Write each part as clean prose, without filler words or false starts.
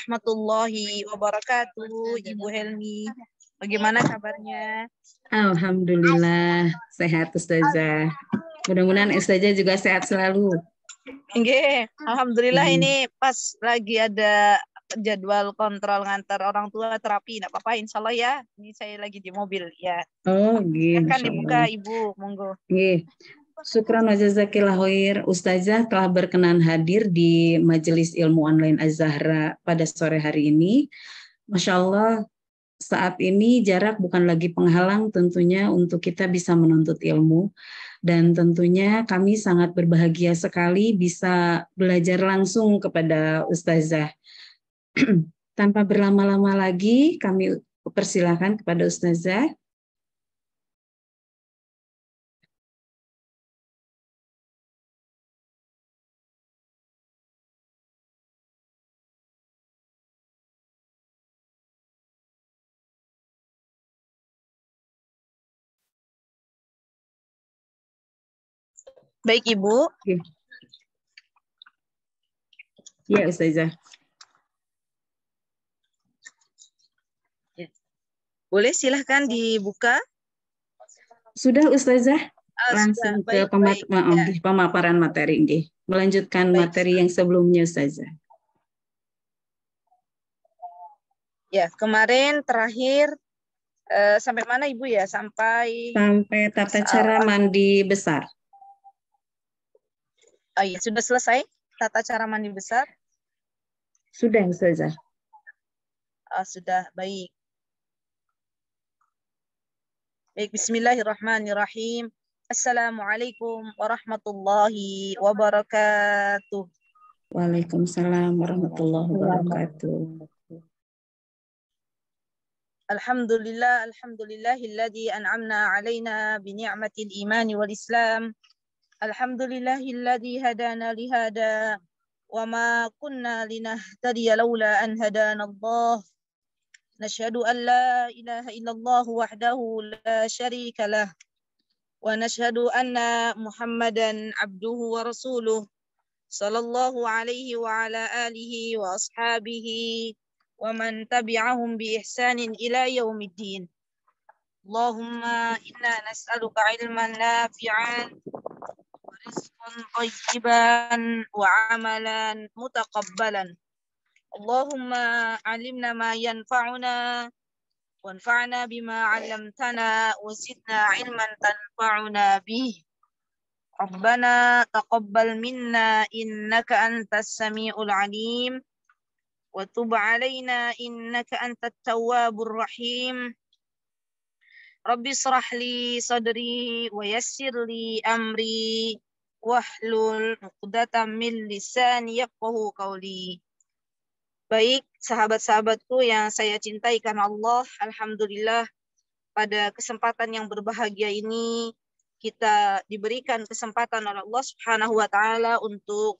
Warahmatullahi wabarakatuh, Ibu Helmi. Bagaimana kabarnya? Alhamdulillah sehat Ustazah. Mudah-mudahan Ustazah juga sehat selalu. Nggih, alhamdulillah ini pas lagi ada jadwal kontrol ngantar orang tua terapi, enggak apa-apa insyaallah ya. Ini saya lagi di mobil ya. Oh, gitu. Akan dibuka Ibu, monggo. Nggih. Syukran wa jazakillah khair. Ustazah telah berkenan hadir di Majelis Ilmu Online Az-Zahra pada sore hari ini. Masya Allah, saat ini jarak bukan lagi penghalang tentunya untuk kita bisa menuntut ilmu. Dan tentunya kami sangat berbahagia sekali bisa belajar langsung kepada Ustazah. Tanpa berlama-lama lagi, kami persilakan kepada Ustazah. Baik Ibu. Ya Ustazah. Boleh silahkan dibuka. Sudah Ustazah, langsung sudah. ke pemaparan materi ini. Melanjutkan materi yang sebelumnya Ustazah. Ya, kemarin terakhir sampai mana Ibu ya? Sampai tata cara mandi besar. Oh iya, sudah selesai tata cara mandi besar? Sudah Ustazah. Sudah, baik. Baik, bismillahirrahmanirrahim. Assalamualaikum warahmatullahi wabarakatuh. Waalaikumsalam warahmatullahi wabarakatuh. Alhamdulillahilladzi an'amna alaina bi ni'matil imani wal islam. Alhamdulillahilladzi hadana lihada wa ma kunna linahtadiya laula an hadana Allah. Nashhadu an la ilaha illallah wahdahu la syarika lah wa nashhadu anna Muhammadan abduhu wa rasuluh sallallahu alaihi wa ala alihi wa ashabihi wa man tabi'ahum bi ihsanin ila yaumiddin. Allahumma inna nas'aluka ilman nafi'an wa rizqan thayyiban wa amalan mutaqabbalan. Allahumma alimna ma yanfa'una wanfa'na bima 'allamtana wa zidna ilman tanfa'una bih. Rabbana taqabbal minna innaka antas samiul alim wa tub 'alaina innaka antat tawwabur rahim. Rabbi shrah li sadri wa yassir li amri wahlul 'uqdatam min lisani yafqahu qawli. Baik, sahabat-sahabatku yang saya cintai karena Allah, alhamdulillah pada kesempatan yang berbahagia ini kita diberikan kesempatan oleh Allah Subhanahu wa taala untuk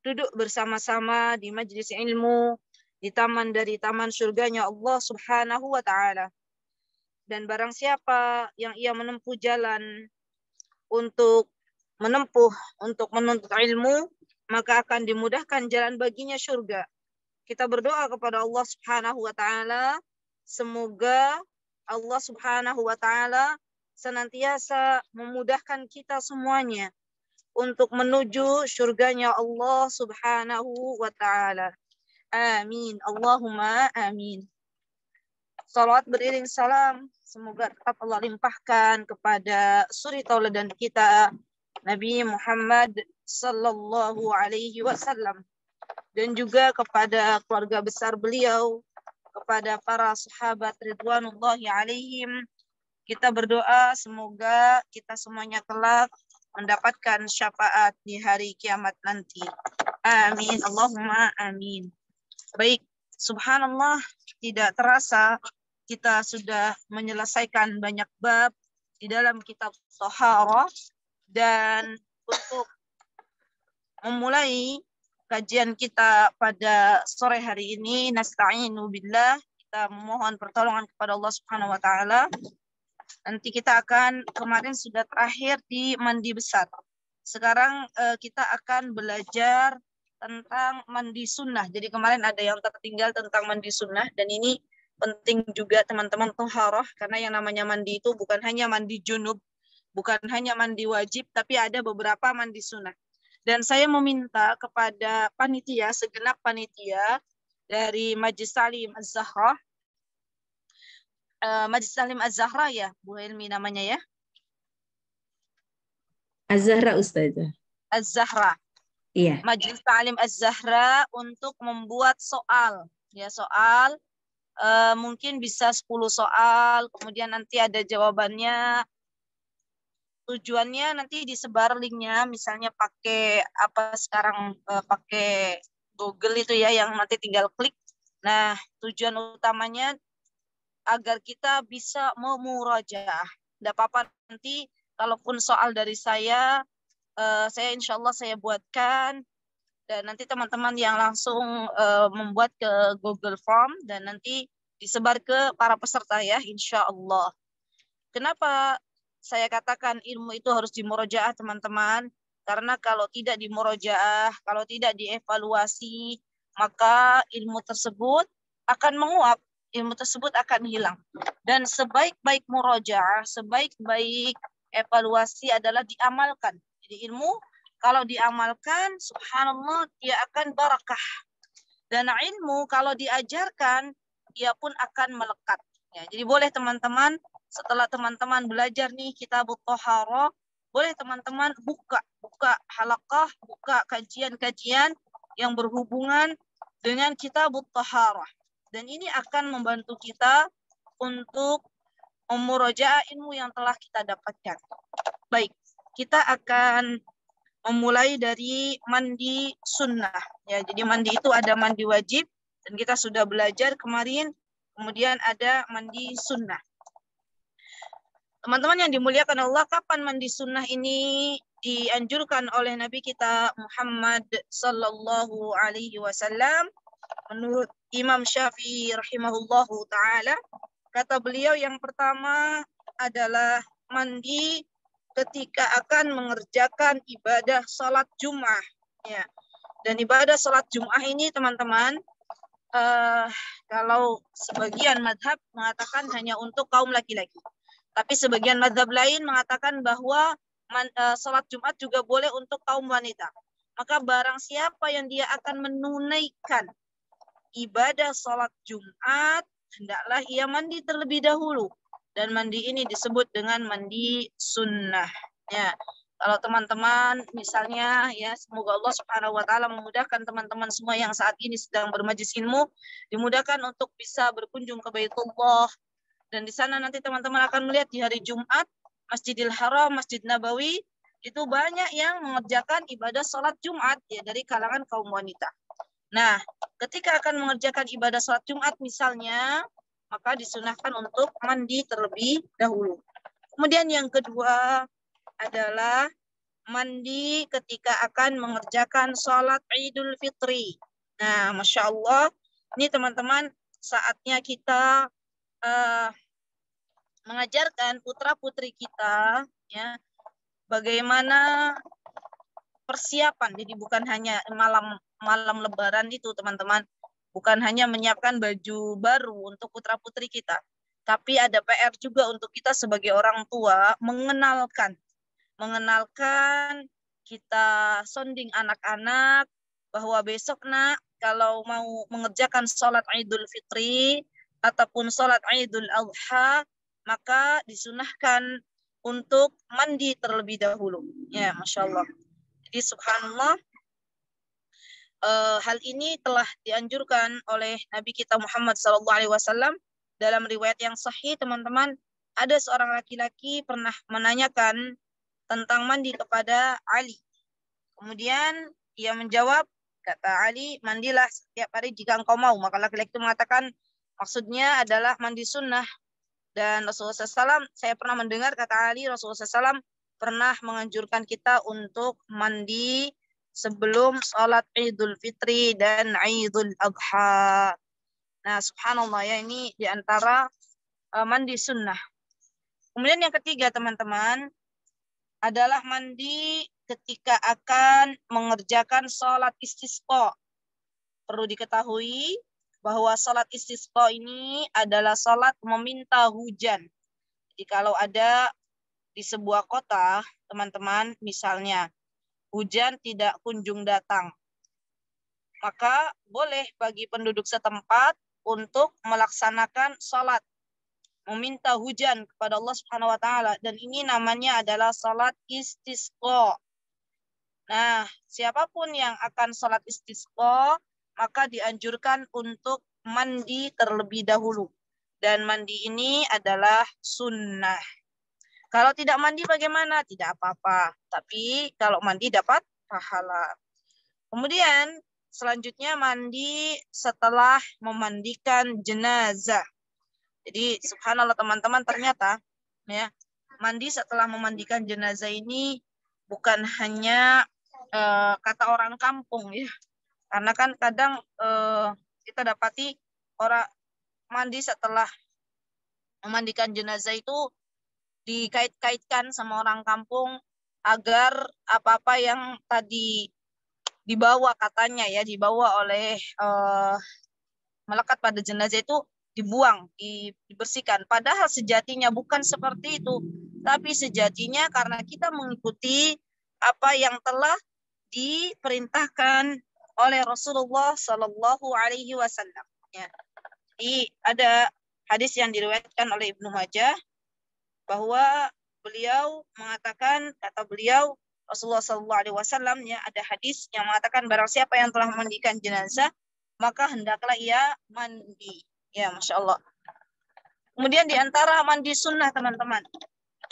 duduk bersama-sama di majelis ilmu di taman dari taman surganya Allah Subhanahu wa taala. Dan barang siapa yang ia menempuh jalan untuk menuntut ilmu, maka akan dimudahkan jalan baginya surga. Kita berdoa kepada Allah Subhanahu wa taala, semoga Allah Subhanahu wa taala senantiasa memudahkan kita semuanya untuk menuju surganya Allah Subhanahu wa taala. Amin. Allahumma amin. Salawat beriring salam semoga tetap Allah limpahkan kepada suri tauladan kita Nabi Muhammad sallallahu alaihi wasallam, dan juga kepada keluarga besar beliau, kepada para sahabat ridwanullahi alaihim. Kita berdoa semoga kita semuanya kelak mendapatkan syafaat di hari kiamat nanti. Amin. Allahumma amin. Baik, subhanallah, tidak terasa kita sudah menyelesaikan banyak bab di dalam kitab Thaharah, dan untuk memulai kajian kita pada sore hari ini, nasta'inu billah, kita memohon pertolongan kepada Allah Subhanahu wa taala. Nanti kita akan, kemarin sudah terakhir di mandi besar. Sekarang kita akan belajar tentang mandi sunnah. Jadi kemarin ada yang tertinggal tentang mandi sunnah, dan ini penting juga teman-teman toharoh, karena yang namanya mandi itu bukan hanya mandi junub, bukan hanya mandi wajib, tapi ada beberapa mandi sunnah. Dan saya meminta kepada panitia, segenap panitia dari Majlis Talim Az-Zahra, Majlis Talim Az-Zahra ya, Bu Helmi namanya ya? Az-Zahra Ustazah. Az-Zahra. Iya. Majlis Talim Az-Zahra untuk membuat soal, ya soal, mungkin bisa 10 soal, kemudian nanti ada jawabannya. Tujuannya nanti disebar linknya, misalnya pakai apa sekarang, pakai Google itu ya, yang nanti tinggal klik. Nah, tujuan utamanya agar kita bisa memurajaah. Tidak apa-apa nanti, kalaupun soal dari saya insya Allah saya buatkan, dan nanti teman-teman yang langsung membuat ke Google Form dan nanti disebar ke para peserta ya, insya Allah. Kenapa saya katakan ilmu itu harus dimurojaah teman-teman? Karena kalau tidak dimurojaah, kalau tidak dievaluasi, maka ilmu tersebut akan menguap, ilmu tersebut akan hilang. Dan sebaik-baik murojaah, sebaik-baik evaluasi adalah diamalkan. Jadi ilmu kalau diamalkan, subhanallah, dia akan barakah. Dan ilmu kalau diajarkan, dia pun akan melekat. Ya, jadi boleh teman-teman, setelah teman-teman belajar nih Kitabut Thaharah, boleh teman-teman buka halaqah, buka kajian-kajian yang berhubungan dengan Kitabut Thaharah. Dan ini akan membantu kita untuk memurojaah ilmu yang telah kita dapatkan. Baik, kita akan memulai dari mandi sunnah. Ya, jadi mandi itu ada mandi wajib, dan kita sudah belajar kemarin. Kemudian ada mandi sunnah. Teman-teman yang dimuliakan Allah, kapan mandi sunnah ini dianjurkan oleh Nabi kita Muhammad sallallahu alaihi wasallam? Menurut Imam Syafi'i rahimahullahu taala, kata beliau yang pertama adalah mandi ketika akan mengerjakan ibadah salat Jum'ah. Ya. Dan ibadah salat Jum'ah ini teman-teman, kalau sebagian madhab mengatakan hanya untuk kaum laki-laki. Tapi sebagian madhab lain mengatakan bahwa salat Jumat juga boleh untuk kaum wanita. Maka barang siapa yang dia akan menunaikan ibadah salat Jumat, hendaklah ia mandi terlebih dahulu. Dan mandi ini disebut dengan mandi sunnah. Ya, kalau teman-teman misalnya ya, semoga Allah Subhanahu wa taala memudahkan teman-teman semua yang saat ini sedang bermajlis ilmu, dimudahkan untuk bisa berkunjung ke Baitullah, dan di sana nanti teman-teman akan melihat di hari Jumat Masjidil Haram, Masjid Nabawi itu banyak yang mengerjakan ibadah salat Jumat ya, dari kalangan kaum wanita. Nah, ketika akan mengerjakan ibadah salat Jumat misalnya, maka disunahkan untuk mandi terlebih dahulu. Kemudian yang kedua adalah mandi ketika akan mengerjakan sholat Idul Fitri. Nah, Masya Allah, ini teman-teman saatnya kita mengajarkan putra-putri kita ya bagaimana persiapan. Jadi bukan hanya malam Lebaran itu teman-teman, bukan hanya menyiapkan baju baru untuk putra-putri kita, tapi ada PR juga untuk kita sebagai orang tua, mengenalkan kita sounding anak-anak bahwa besok nak kalau mau mengerjakan sholat Idul Fitri ataupun sholat Idul Adha, maka disunahkan untuk mandi terlebih dahulu. Ya, Masya Allah. Jadi subhanallah, hal ini telah dianjurkan oleh Nabi kita Muhammad SAW dalam riwayat yang sahih, teman-teman. Ada seorang laki-laki pernah menanyakan tentang mandi kepada Ali. Kemudian ia menjawab, kata Ali, mandilah setiap hari jika engkau mau. Maka laki-laki itu mengatakan, maksudnya adalah mandi sunnah. Dan Rasulullah SAW, saya pernah mendengar kata Ali, Rasulullah SAW pernah menganjurkan kita untuk mandi sebelum sholat Idul Fitri dan Idul Adha. Nah, subhanallah ya, ini diantara mandi sunnah. Kemudian yang ketiga teman-teman adalah mandi ketika akan mengerjakan sholat istisqa. Perlu diketahui bahwa sholat istisqa ini adalah sholat meminta hujan. Jadi kalau ada di sebuah kota, teman-teman, misalnya hujan tidak kunjung datang, maka boleh bagi penduduk setempat untuk melaksanakan sholat meminta hujan kepada Allah Subhanahu wa taala, dan ini namanya adalah salat istisqa. Nah, siapapun yang akan salat istisqa maka dianjurkan untuk mandi terlebih dahulu. Dan mandi ini adalah sunnah. Kalau tidak mandi bagaimana? Tidak apa-apa. Tapi kalau mandi dapat pahala. Kemudian selanjutnya mandi setelah memandikan jenazah. Jadi subhanallah teman-teman, ternyata ya, mandi setelah memandikan jenazah ini bukan hanya kata orang kampung ya. Karena kan kadang kita dapati orang mandi setelah memandikan jenazah itu dikait-kaitkan sama orang kampung agar apa-apa yang tadi dibawa, katanya ya, dibawa oleh melekat pada jenazah itu dibuang, dibersihkan. Padahal sejatinya bukan seperti itu. Tapi sejatinya karena kita mengikuti apa yang telah diperintahkan oleh Rasulullah Shallallahu Alaihi Wasallam. Ya. Jadi ada hadis yang diriwayatkan oleh Ibnu Majah bahwa beliau mengatakan, kata beliau Rasulullah Shallallahu Alaihi Wasallam, ya, ada hadis yang mengatakan barang siapa yang telah memandikan jenazah maka hendaklah ia mandi. Ya, Masya Allah. Kemudian di antara mandi sunnah, teman-teman,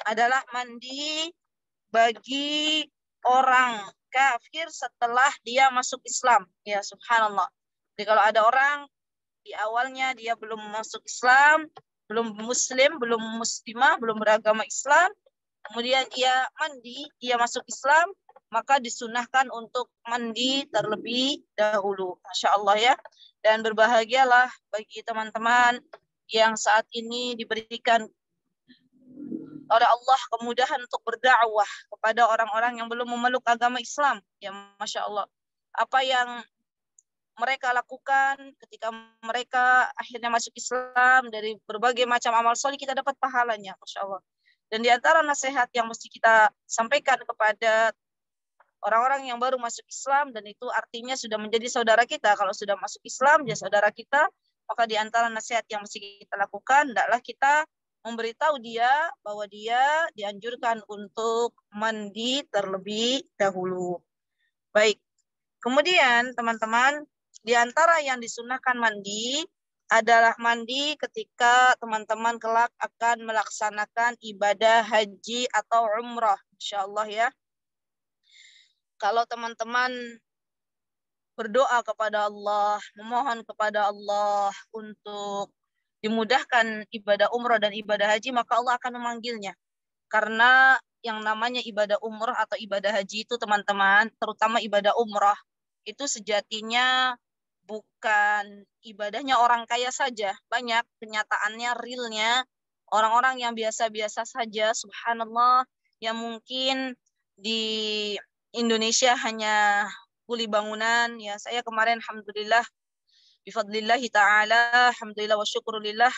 adalah mandi bagi orang kafir setelah dia masuk Islam. Ya, subhanallah. Jadi kalau ada orang di awalnya dia belum masuk Islam, belum muslim, belum muslimah, belum beragama Islam, kemudian ia mandi, ia masuk Islam, maka disunahkan untuk mandi terlebih dahulu. Masya Allah ya. Dan berbahagialah bagi teman-teman yang saat ini diberikan oleh Allah kemudahan untuk berdakwah kepada orang-orang yang belum memeluk agama Islam. Ya, Masya Allah. Apa yang mereka lakukan ketika mereka akhirnya masuk Islam, dari berbagai macam amal soleh kita dapat pahalanya. Masya Allah. Dan di antara nasihat yang mesti kita sampaikan kepada orang-orang yang baru masuk Islam, dan itu artinya sudah menjadi saudara kita. Kalau sudah masuk Islam, dia saudara kita, maka di antara nasihat yang mesti kita lakukan adalah kita memberitahu dia bahwa dia dianjurkan untuk mandi terlebih dahulu. Baik. Kemudian teman-teman, di antara yang disunahkan mandi adalah mandi ketika teman-teman kelak akan melaksanakan ibadah haji atau umrah. Insya Allah ya. Kalau teman-teman berdoa kepada Allah, memohon kepada Allah untuk dimudahkan ibadah umrah dan ibadah haji, maka Allah akan memanggilnya. Karena yang namanya ibadah umrah atau ibadah haji itu, teman-teman, terutama ibadah umrah, itu sejatinya bukan ibadahnya orang kaya saja. Banyak kenyataannya, realnya, orang-orang yang biasa-biasa saja, subhanallah, yang mungkin di Indonesia hanya kuli bangunan. Ya, saya kemarin alhamdulillah bifadlillahi ta'ala, alhamdulillah wa syukurillah,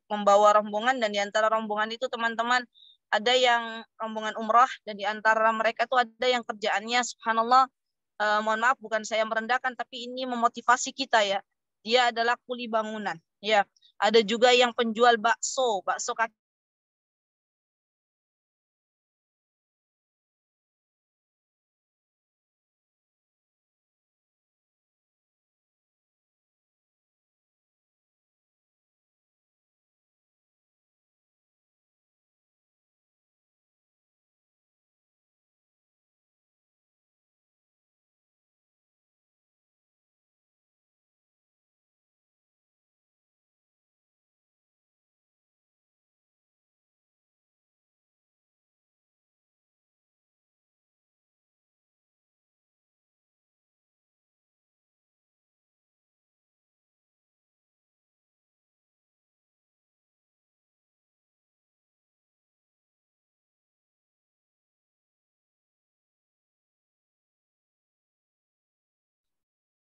membawa rombongan, dan di antara rombongan itu teman-teman ada yang rombongan umrah, dan di antara mereka itu ada yang kerjaannya subhanallah, mohon maaf bukan saya merendahkan, tapi ini memotivasi kita ya. Dia adalah kuli bangunan. Ya, ada juga yang penjual bakso kaki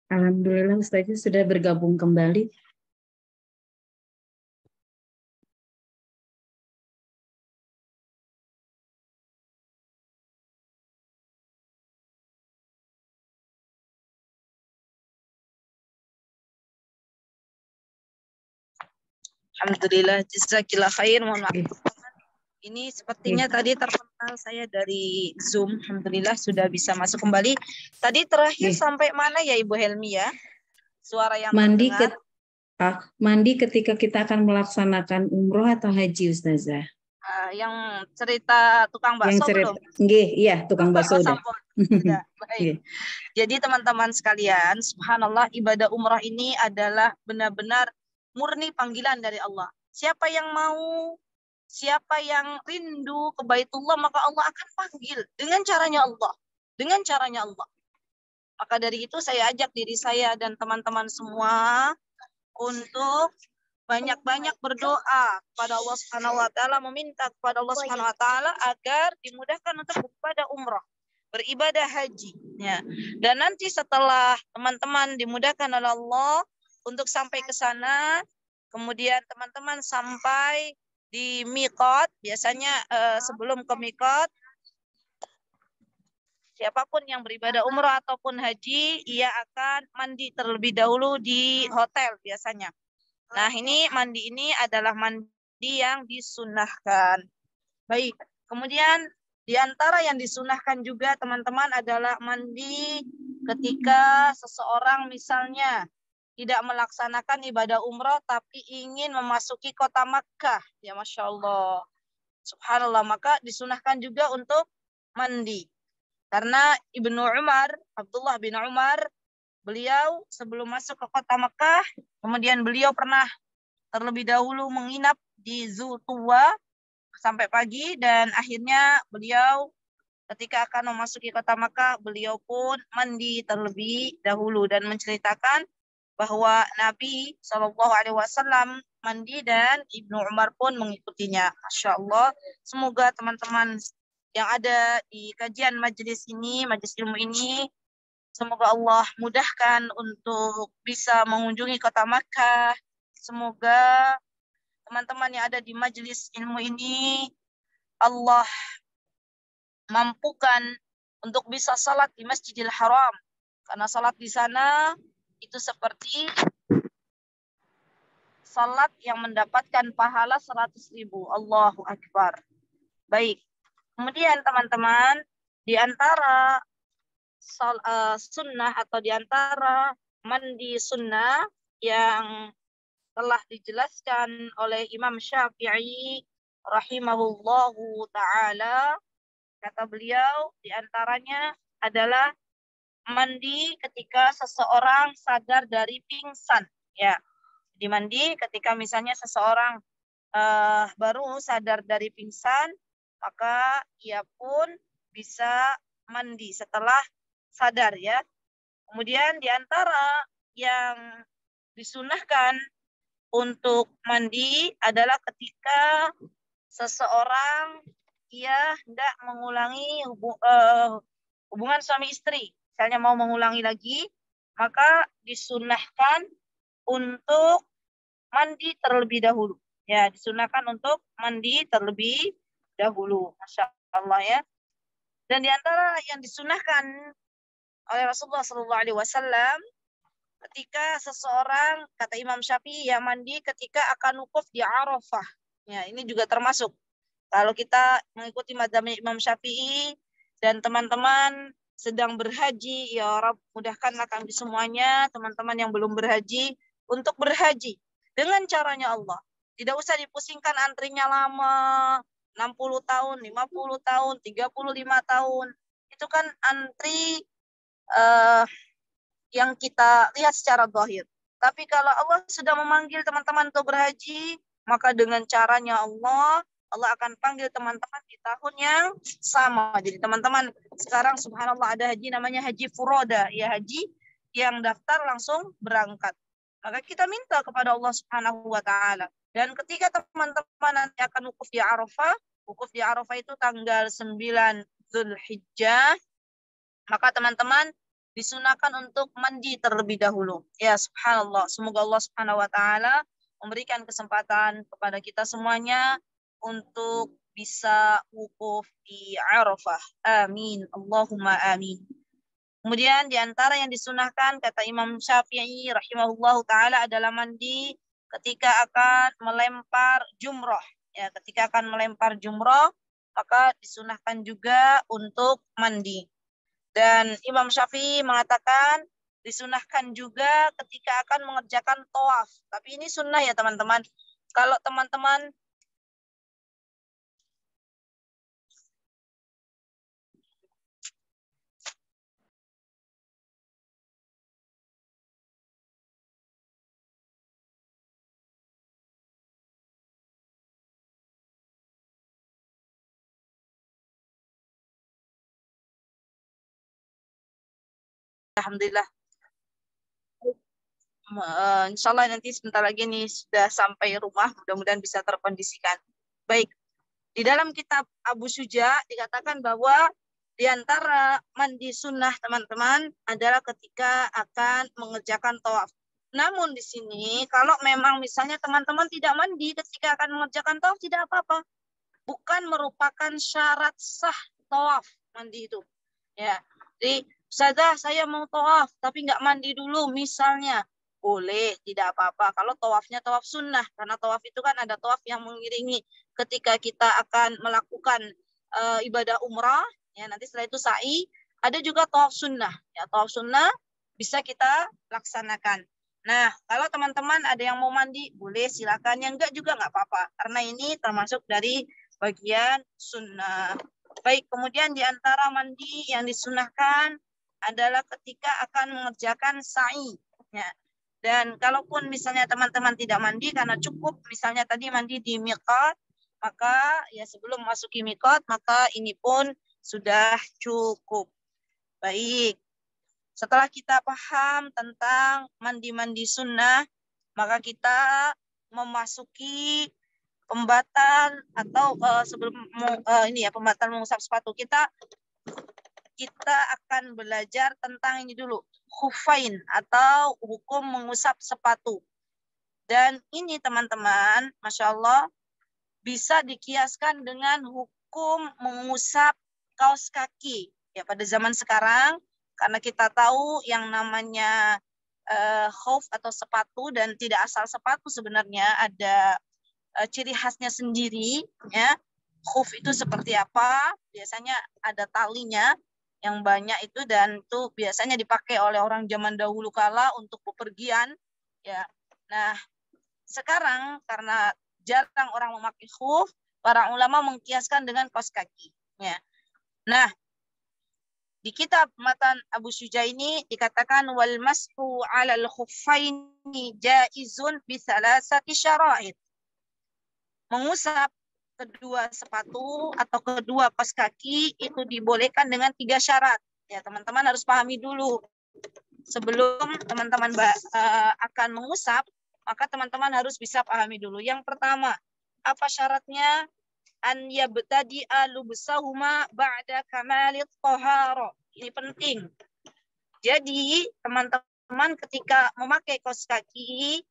Alhamdulillah Ustazah sudah bergabung kembali. Alhamdulillah, jazakillah khair. Mohon maaf. Ini sepertinya tadi terpental saya dari Zoom. Alhamdulillah sudah bisa masuk kembali. Tadi terakhir sampai mana ya Ibu Helmi ya? Suara yang terdengar. Mandi ketika kita akan melaksanakan umroh atau haji, Ustazah? Yang cerita tukang bakso belum? Iya, tukang bakso udah. Sudah. Baik. Jadi teman-teman sekalian, subhanallah, ibadah umrah ini adalah benar-benar murni panggilan dari Allah. Siapa yang mau, siapa yang rindu ke Baitullah, maka Allah akan panggil dengan caranya Allah. Dengan caranya Allah. Maka dari itu saya ajak diri saya dan teman-teman semua untuk banyak-banyak berdoa kepada Allah Subhanahu wa taala, meminta kepada Allah Subhanahu wa taala agar dimudahkan untuk beribadah umrah, beribadah haji ya. Dan nanti setelah teman-teman dimudahkan oleh Allah untuk sampai ke sana, kemudian teman-teman sampai di miqat, biasanya sebelum ke miqat, siapapun yang beribadah umrah ataupun haji, ia akan mandi terlebih dahulu di hotel biasanya. Nah, ini mandi ini adalah mandi yang disunahkan. Baik, kemudian di antara yang disunahkan juga teman-teman adalah mandi ketika seseorang misalnya tidak melaksanakan ibadah umrah tapi ingin memasuki kota Makkah. Ya Masya Allah. Subhanallah, maka disunahkan juga untuk mandi. Karena Ibnu Umar, Abdullah bin Umar, beliau sebelum masuk ke kota Mekah, kemudian beliau pernah terlebih dahulu menginap di Zultuwa sampai pagi, dan akhirnya beliau ketika akan memasuki kota Mekah, beliau pun mandi terlebih dahulu dan menceritakan bahwa Nabi SAW mandi dan Ibnu Umar pun mengikutinya. Masya Allah, semoga teman-teman yang ada di kajian majelis ini, majelis ilmu ini, semoga Allah mudahkan untuk bisa mengunjungi kota Makkah. Semoga teman-teman yang ada di majelis ilmu ini, Allah mampukan untuk bisa salat di Masjidil Haram. Karena salat di sana itu seperti salat yang mendapatkan pahala 100.000. Allahu Akbar. Baik. Kemudian teman-teman, di antara sunnah atau di antara mandi sunnah yang telah dijelaskan oleh Imam Syafi'i rahimahullahu ta'ala, kata beliau, di antaranya adalah mandi ketika seseorang sadar dari pingsan. Ya, dimandi ketika misalnya seseorang baru sadar dari pingsan, maka ia pun bisa mandi setelah sadar ya. Kemudian di antara yang disunahkan untuk mandi adalah ketika seseorang ia hendak mengulangi hubungan suami istri. Misalnya mau mengulangi lagi, maka disunahkan untuk mandi terlebih dahulu. Ya, disunahkan untuk mandi terlebih dahulu. Masya Allah ya. Dan di antara yang disunahkan oleh Rasulullah SAW, ketika seseorang, kata Imam Syafi'i, yang mandi ketika akan wukuf di Arafah. Ya, ini juga termasuk. Kalau kita mengikuti mazhab Imam Syafi'i dan teman-teman sedang berhaji, ya Rabb, mudahkanlah kami semuanya, teman-teman yang belum berhaji, untuk berhaji dengan caranya Allah. Tidak usah dipusingkan antrinya lama, 60 tahun, 50 tahun, 35 tahun. Itu kan antri yang kita lihat secara zahir. Tapi kalau Allah sudah memanggil teman-teman untuk berhaji, maka dengan caranya Allah akan panggil teman-teman di tahun yang sama. Jadi teman-teman sekarang subhanallah ada haji namanya haji furoda, ya haji yang daftar langsung berangkat. Maka kita minta kepada Allah Subhanahu wa taala. Dan ketika teman-teman nanti akan wukuf di Arafah itu tanggal 9 Zulhijjah, maka teman-teman disunahkan untuk mandi terlebih dahulu. Ya, subhanallah. Semoga Allah Subhanahu wa taala memberikan kesempatan kepada kita semuanya untuk bisa wukuf di Arafah. Amin. Allahumma amin. Kemudian di antara yang disunahkan kata Imam Syafi'i rahimahullahu taala adalah mandi ketika akan melempar jumroh. Ya, ketika akan melempar jumroh maka disunahkan juga untuk mandi. Dan Imam Syafi'i mengatakan disunahkan juga ketika akan mengerjakan tawaf. Tapi ini sunnah ya teman-teman. Kalau teman-teman alhamdulillah. Insya Allah nanti sebentar lagi nih sudah sampai rumah, mudah-mudahan bisa terkondisikan. Baik, di dalam kitab Abu Syuja dikatakan bahwa di antara mandi sunnah teman-teman adalah ketika akan mengerjakan tawaf. Namun di sini kalau memang misalnya teman-teman tidak mandi ketika akan mengerjakan tawaf tidak apa-apa. Bukan merupakan syarat sah tawaf mandi itu. Ya, jadi Ustazah saya mau tawaf tapi nggak mandi dulu misalnya. Boleh, tidak apa-apa. Kalau tawafnya tawaf sunnah. Karena tawaf itu kan ada tawaf yang mengiringi ketika kita akan melakukan ibadah umrah. Ya, nanti setelah itu sa'i. Ada juga tawaf sunnah. Ya, tawaf sunnah bisa kita laksanakan. Nah, kalau teman-teman ada yang mau mandi, boleh silakan. Yang enggak juga nggak apa-apa. Karena ini termasuk dari bagian sunnah. Baik, kemudian di antara mandi yang disunahkan adalah ketika akan mengerjakan sa'i. Ya. Dan kalaupun misalnya teman-teman tidak mandi karena cukup misalnya tadi mandi di miqat, maka ya sebelum masuki miqat maka ini pun sudah cukup. Baik. Setelah kita paham tentang mandi-mandi sunnah, maka kita memasuki pembatan atau sebelum ini ya pembatan mengusap sepatu kita akan belajar tentang ini dulu, khufain atau hukum mengusap sepatu. Dan ini teman-teman, Masya Allah, bisa dikiaskan dengan hukum mengusap kaos kaki. Ya, pada zaman sekarang, karena kita tahu yang namanya khuf atau sepatu dan tidak asal sepatu sebenarnya ada ciri khasnya sendiri. Ya. Khuf itu seperti apa? Biasanya ada talinya yang banyak itu dan itu biasanya dipakai oleh orang zaman dahulu kala untuk bepergian. Ya. Nah, sekarang karena jarang orang memakai khuf, para ulama mengkiaskan dengan kaos kaki. Ya. Nah, di kitab Matan Abu Syuja ini dikatakan wal mashu 'alal khuffaini jaizun bi thalathati syara'id. Mengusap kedua sepatu atau kedua kaos kaki itu dibolehkan dengan 3 syarat. Ya, teman-teman harus pahami dulu. Sebelum teman-teman akan mengusap, maka teman-teman harus bisa pahami dulu. Yang pertama, apa syaratnya? An yabtadi'a lubsahuma ba'da kamalit thahara. Ini penting. Jadi, teman-teman ketika memakai kaos kaki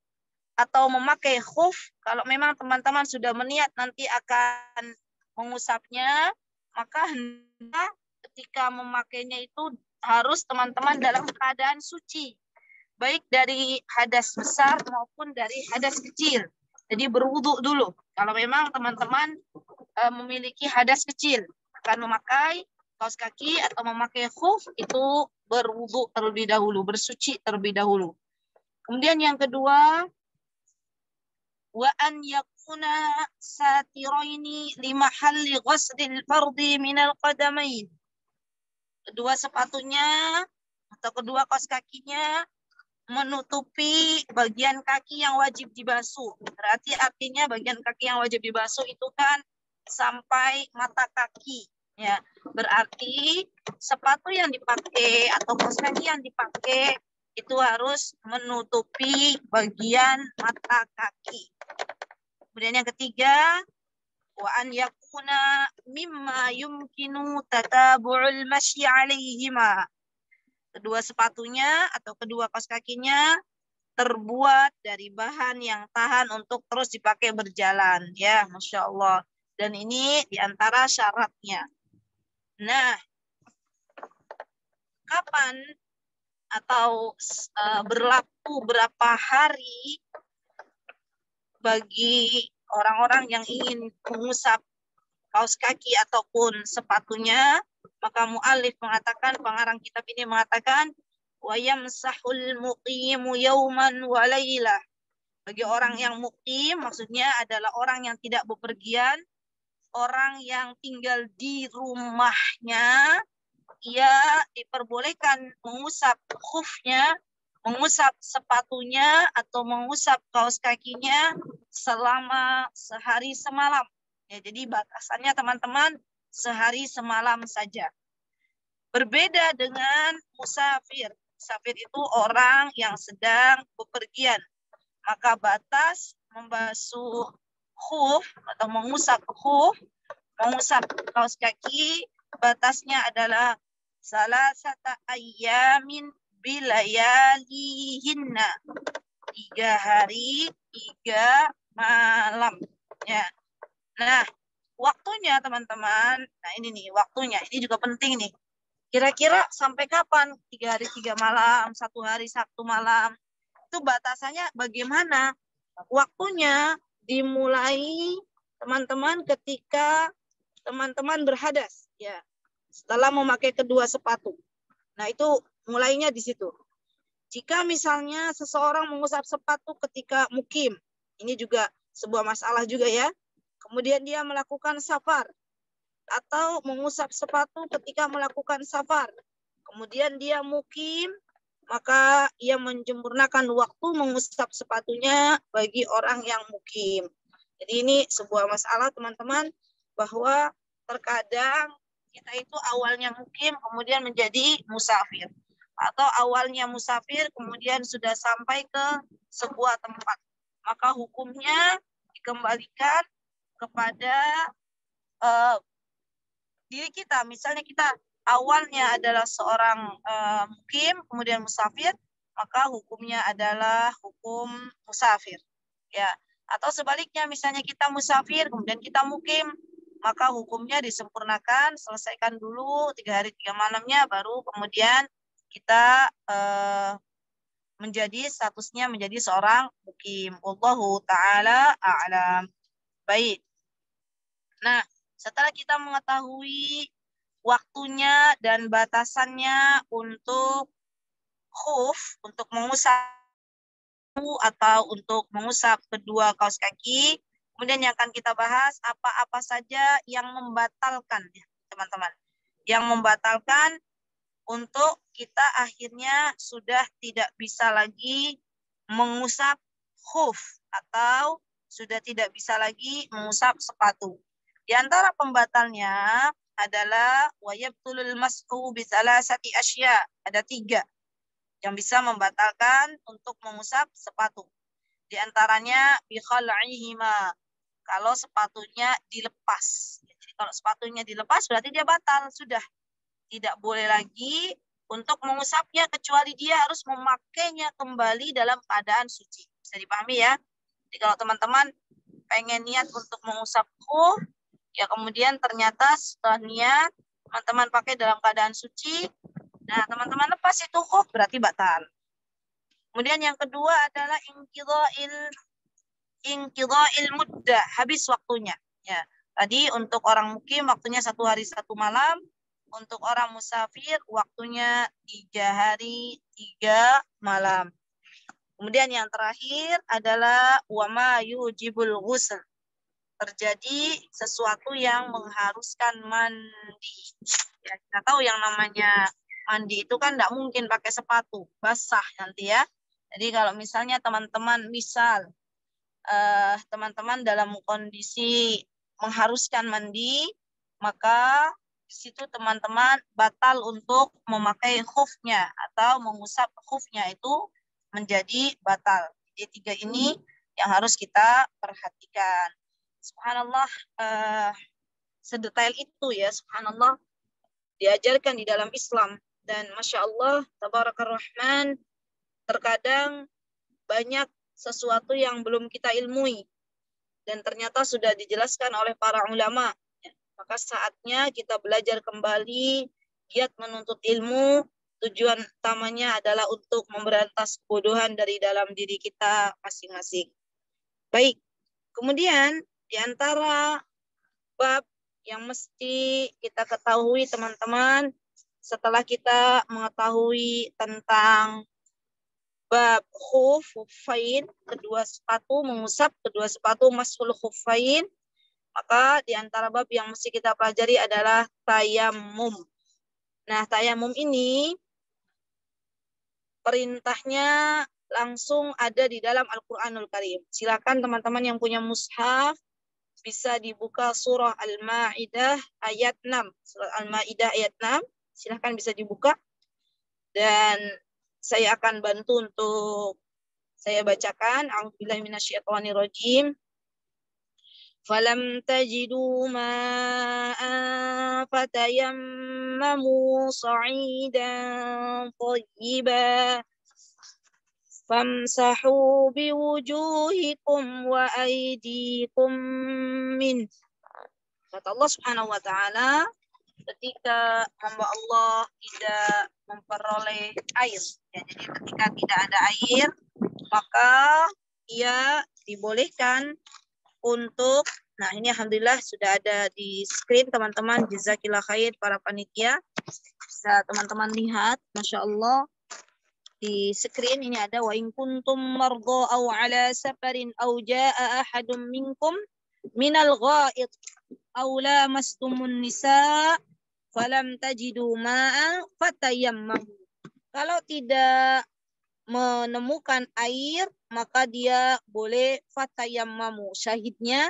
atau memakai khuf, kalau memang teman-teman sudah meniat nanti akan mengusapnya, maka hendak ketika memakainya itu harus teman-teman dalam keadaan suci. Baik dari hadas besar maupun dari hadas kecil. Jadi berwudu dulu. Kalau memang teman-teman memiliki hadas kecil, akan memakai kaos kaki atau memakai khuf, itu berwudu terlebih dahulu, bersuci terlebih dahulu. Kemudian yang kedua, wa an yakuna satiraini li mahalli ghusl fardi min al-qadamain. Kedua sepatunya atau kedua kaos kakinya menutupi bagian kaki yang wajib dibasuh. Berarti artinya bagian kaki yang wajib dibasuh itu kan sampai mata kaki. Ya, berarti sepatu yang dipakai atau kaos kaki yang dipakai itu harus menutupi bagian mata kaki. Kemudian yang ketiga, wa an yakuna mimma yumkinu tatabu'ul masyi 'alaihima. Kedua sepatunya atau kedua kaos kakinya terbuat dari bahan yang tahan untuk terus dipakai berjalan. Ya, Masya Allah. Dan ini diantara syaratnya. Nah, kapan atau berlaku berapa hari bagi orang-orang yang ingin mengusap kaos kaki ataupun sepatunya, maka mu'alif mengatakan, pengarang kitab ini mengatakan, wa yamsahul muqimu yawman wa laylah. Bagi orang yang muqim, maksudnya adalah orang yang tidak bepergian, orang yang tinggal di rumahnya, ia diperbolehkan mengusap khufnya, mengusap sepatunya, atau mengusap kaos kakinya selama sehari semalam. Ya, jadi batasannya teman-teman sehari semalam saja. Berbeda dengan musafir. Musafir itu orang yang sedang bepergian. Maka batas membasuh khuf atau mengusap khuf, mengusap kaos kaki, batasnya adalah salasata ayyamin bilayalihinna. 3 hari, 3 malam. Ya. Nah, waktunya teman-teman, nah ini nih waktunya, ini juga penting nih. Kira-kira sampai kapan? 3 hari 3 malam, 1 hari 1 malam. Itu batasannya bagaimana? Waktunya dimulai teman-teman ketika teman-teman berhadas, ya. Setelah memakai kedua sepatu. Nah, itu mulainya di situ. Jika misalnya seseorang mengusap sepatu ketika mukim, ini juga sebuah masalah juga ya. Kemudian dia melakukan safar atau mengusap sepatu ketika melakukan safar. Kemudian dia mukim, maka ia menyempurnakan waktu mengusap sepatunya bagi orang yang mukim. Jadi ini sebuah masalah teman-teman, bahwa terkadang kita itu awalnya mukim kemudian menjadi musafir. Atau awalnya musafir kemudian sudah sampai ke sebuah tempat. Maka hukumnya dikembalikan kepada diri kita. Misalnya kita awalnya adalah seorang mukim, kemudian musafir, maka hukumnya adalah hukum musafir. Ya. Atau sebaliknya, misalnya kita musafir, kemudian kita mukim, maka hukumnya disempurnakan, selesaikan dulu 3 hari 3 malamnya, baru kemudian kita menjadi statusnya menjadi seorang mukim. Wallahu ta'ala a'lam. Baik. Nah, setelah kita mengetahui waktunya dan batasannya untuk khuf, untuk mengusap atau untuk mengusap kedua kaos kaki, kemudian yang akan kita bahas apa-apa saja yang membatalkan, ya, teman-teman. Yang membatalkan untuk kita akhirnya sudah tidak bisa lagi mengusap khuf atau sudah tidak bisa lagi mengusap sepatu. Di antara pembatalnya adalah wayabtulul mas'u bisalasati asya. Ada 3 yang bisa membatalkan untuk mengusap sepatu. Di antaranya bikhal'ihima, kalau sepatunya dilepas. Jadi kalau sepatunya dilepas berarti dia batal, sudah tidak boleh lagi untuk mengusapnya kecuali dia harus memakainya kembali dalam keadaan suci. Bisa dipahami ya? Jadi kalau teman-teman pengen niat untuk mengusap khuf, ya kemudian ternyata setelah niat teman-teman pakai dalam keadaan suci, nah teman-teman lepas itu khuf berarti batal. Kemudian yang kedua adalah inqidha'il muddah, habis waktunya. Ya, tadi untuk orang mukim waktunya 1 hari 1 malam, untuk orang musafir waktunya 3 hari 3 malam. Kemudian yang terakhir adalah wama yujibul ghusl, terjadi sesuatu yang mengharuskan mandi. Ya, kita tahu yang namanya mandi itu kan tidak mungkin pakai sepatu, basah nanti ya. Jadi kalau misalnya teman-teman teman-teman dalam kondisi mengharuskan mandi, maka di situ teman-teman batal untuk memakai khufnya atau mengusap khufnya, itu menjadi batal. Jadi 3 ini yang harus kita perhatikan. Subhanallah, sedetail itu ya, subhanallah, diajarkan di dalam Islam. Dan Masya Allah, Tabarakar Rahman, terkadang banyak sesuatu yang belum kita ilmui. Dan ternyata sudah dijelaskan oleh para ulama. Maka saatnya kita belajar kembali, giat menuntut ilmu. Tujuan utamanya adalah untuk memberantas kebodohan dari dalam diri kita masing-masing. Baik, kemudian di antara bab yang mesti kita ketahui teman-teman, setelah kita mengetahui tentang bab khuffain, kedua sepatu, mengusap kedua sepatu, mashul khuffain, maka di antara bab yang mesti kita pelajari adalah tayammum. Nah, tayammum ini perintahnya langsung ada di dalam Al-Qur'anul Karim. Silakan teman-teman yang punya mushaf bisa dibuka surah Al-Maidah ayat 6. Surah Al-Maidah ayat 6. Silakan bisa dibuka. Dan saya akan bantu untuk saya bacakan. A'udzubillahi minasyaitonirrajim. Falam tajidu ma'an fatayammamu sa'idan thayyiban famsahu biwujuhikum wa aydikum min. Kata Allah Subhanahu wa taala, ketika hamba Allah tidak memperoleh air, ya, jadi ketika tidak ada air, maka ia dibolehkan untuk, nah ini alhamdulillah sudah ada di screen teman-teman, jazakillah khair para panitia, bisa teman-teman lihat, Masya Allah di screen ini ada wa in kuntum marda aw ala safarin aw jaa ahadum minkum minal ghaid aw lamastumun nisa falam tajidu ma'an fatayammamu. Kalau tidak menemukan air, maka dia boleh fatayammamu. Syahidnya,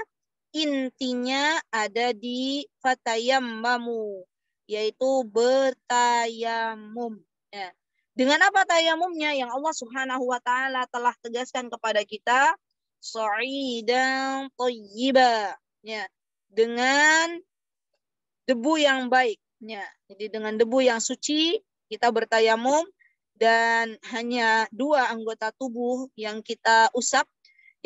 intinya ada di fatayammamu, yaitu bertayamum. Ya. Dengan apa tayamumnya? Yang Allah Subhanahu wa taala telah tegaskan kepada kita, sa'idan thayyiba. Ya. Dengan debu yang baik. Ya. Jadi dengan debu yang suci kita bertayamum. Dan hanya dua anggota tubuh yang kita usap,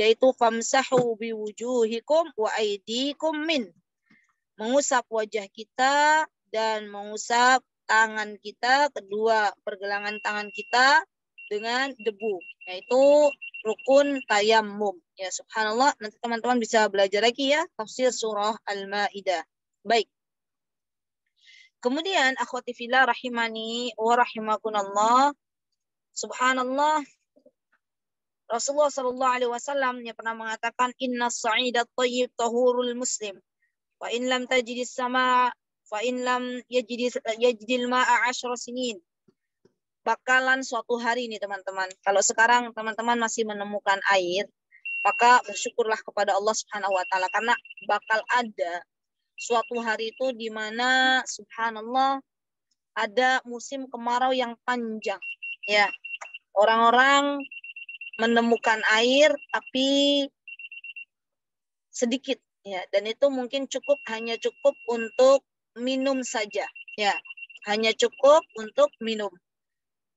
yaitu famsahu biwujuhikum wa aydikum min. Mengusap wajah kita dan mengusap tangan kita, kedua pergelangan tangan kita dengan debu, yaitu rukun tayammum. Ya, subhanallah, nanti teman-teman bisa belajar lagi ya tafsir surah Al-Maidah. Baik. Kemudian akhwati fillah rahimani wa rahimakunallah. Subhanallah, Rasulullah sallallahu alaihi wasallam yang pernah mengatakan innas sa'idat thayyib tahurul muslim wa in lam tajidis sama fa in lam yajidil ma'a 10 sinin. Bakalan suatu hari nih teman-teman, kalau sekarang teman-teman masih menemukan air, maka bersyukurlah kepada Allah Subhanahu wa taala, karena bakal ada suatu hari itu di mana subhanallah ada musim kemarau yang panjang. Ya, orang-orang menemukan air tapi sedikit, ya, dan itu mungkin hanya cukup untuk minum saja, ya, hanya cukup untuk minum.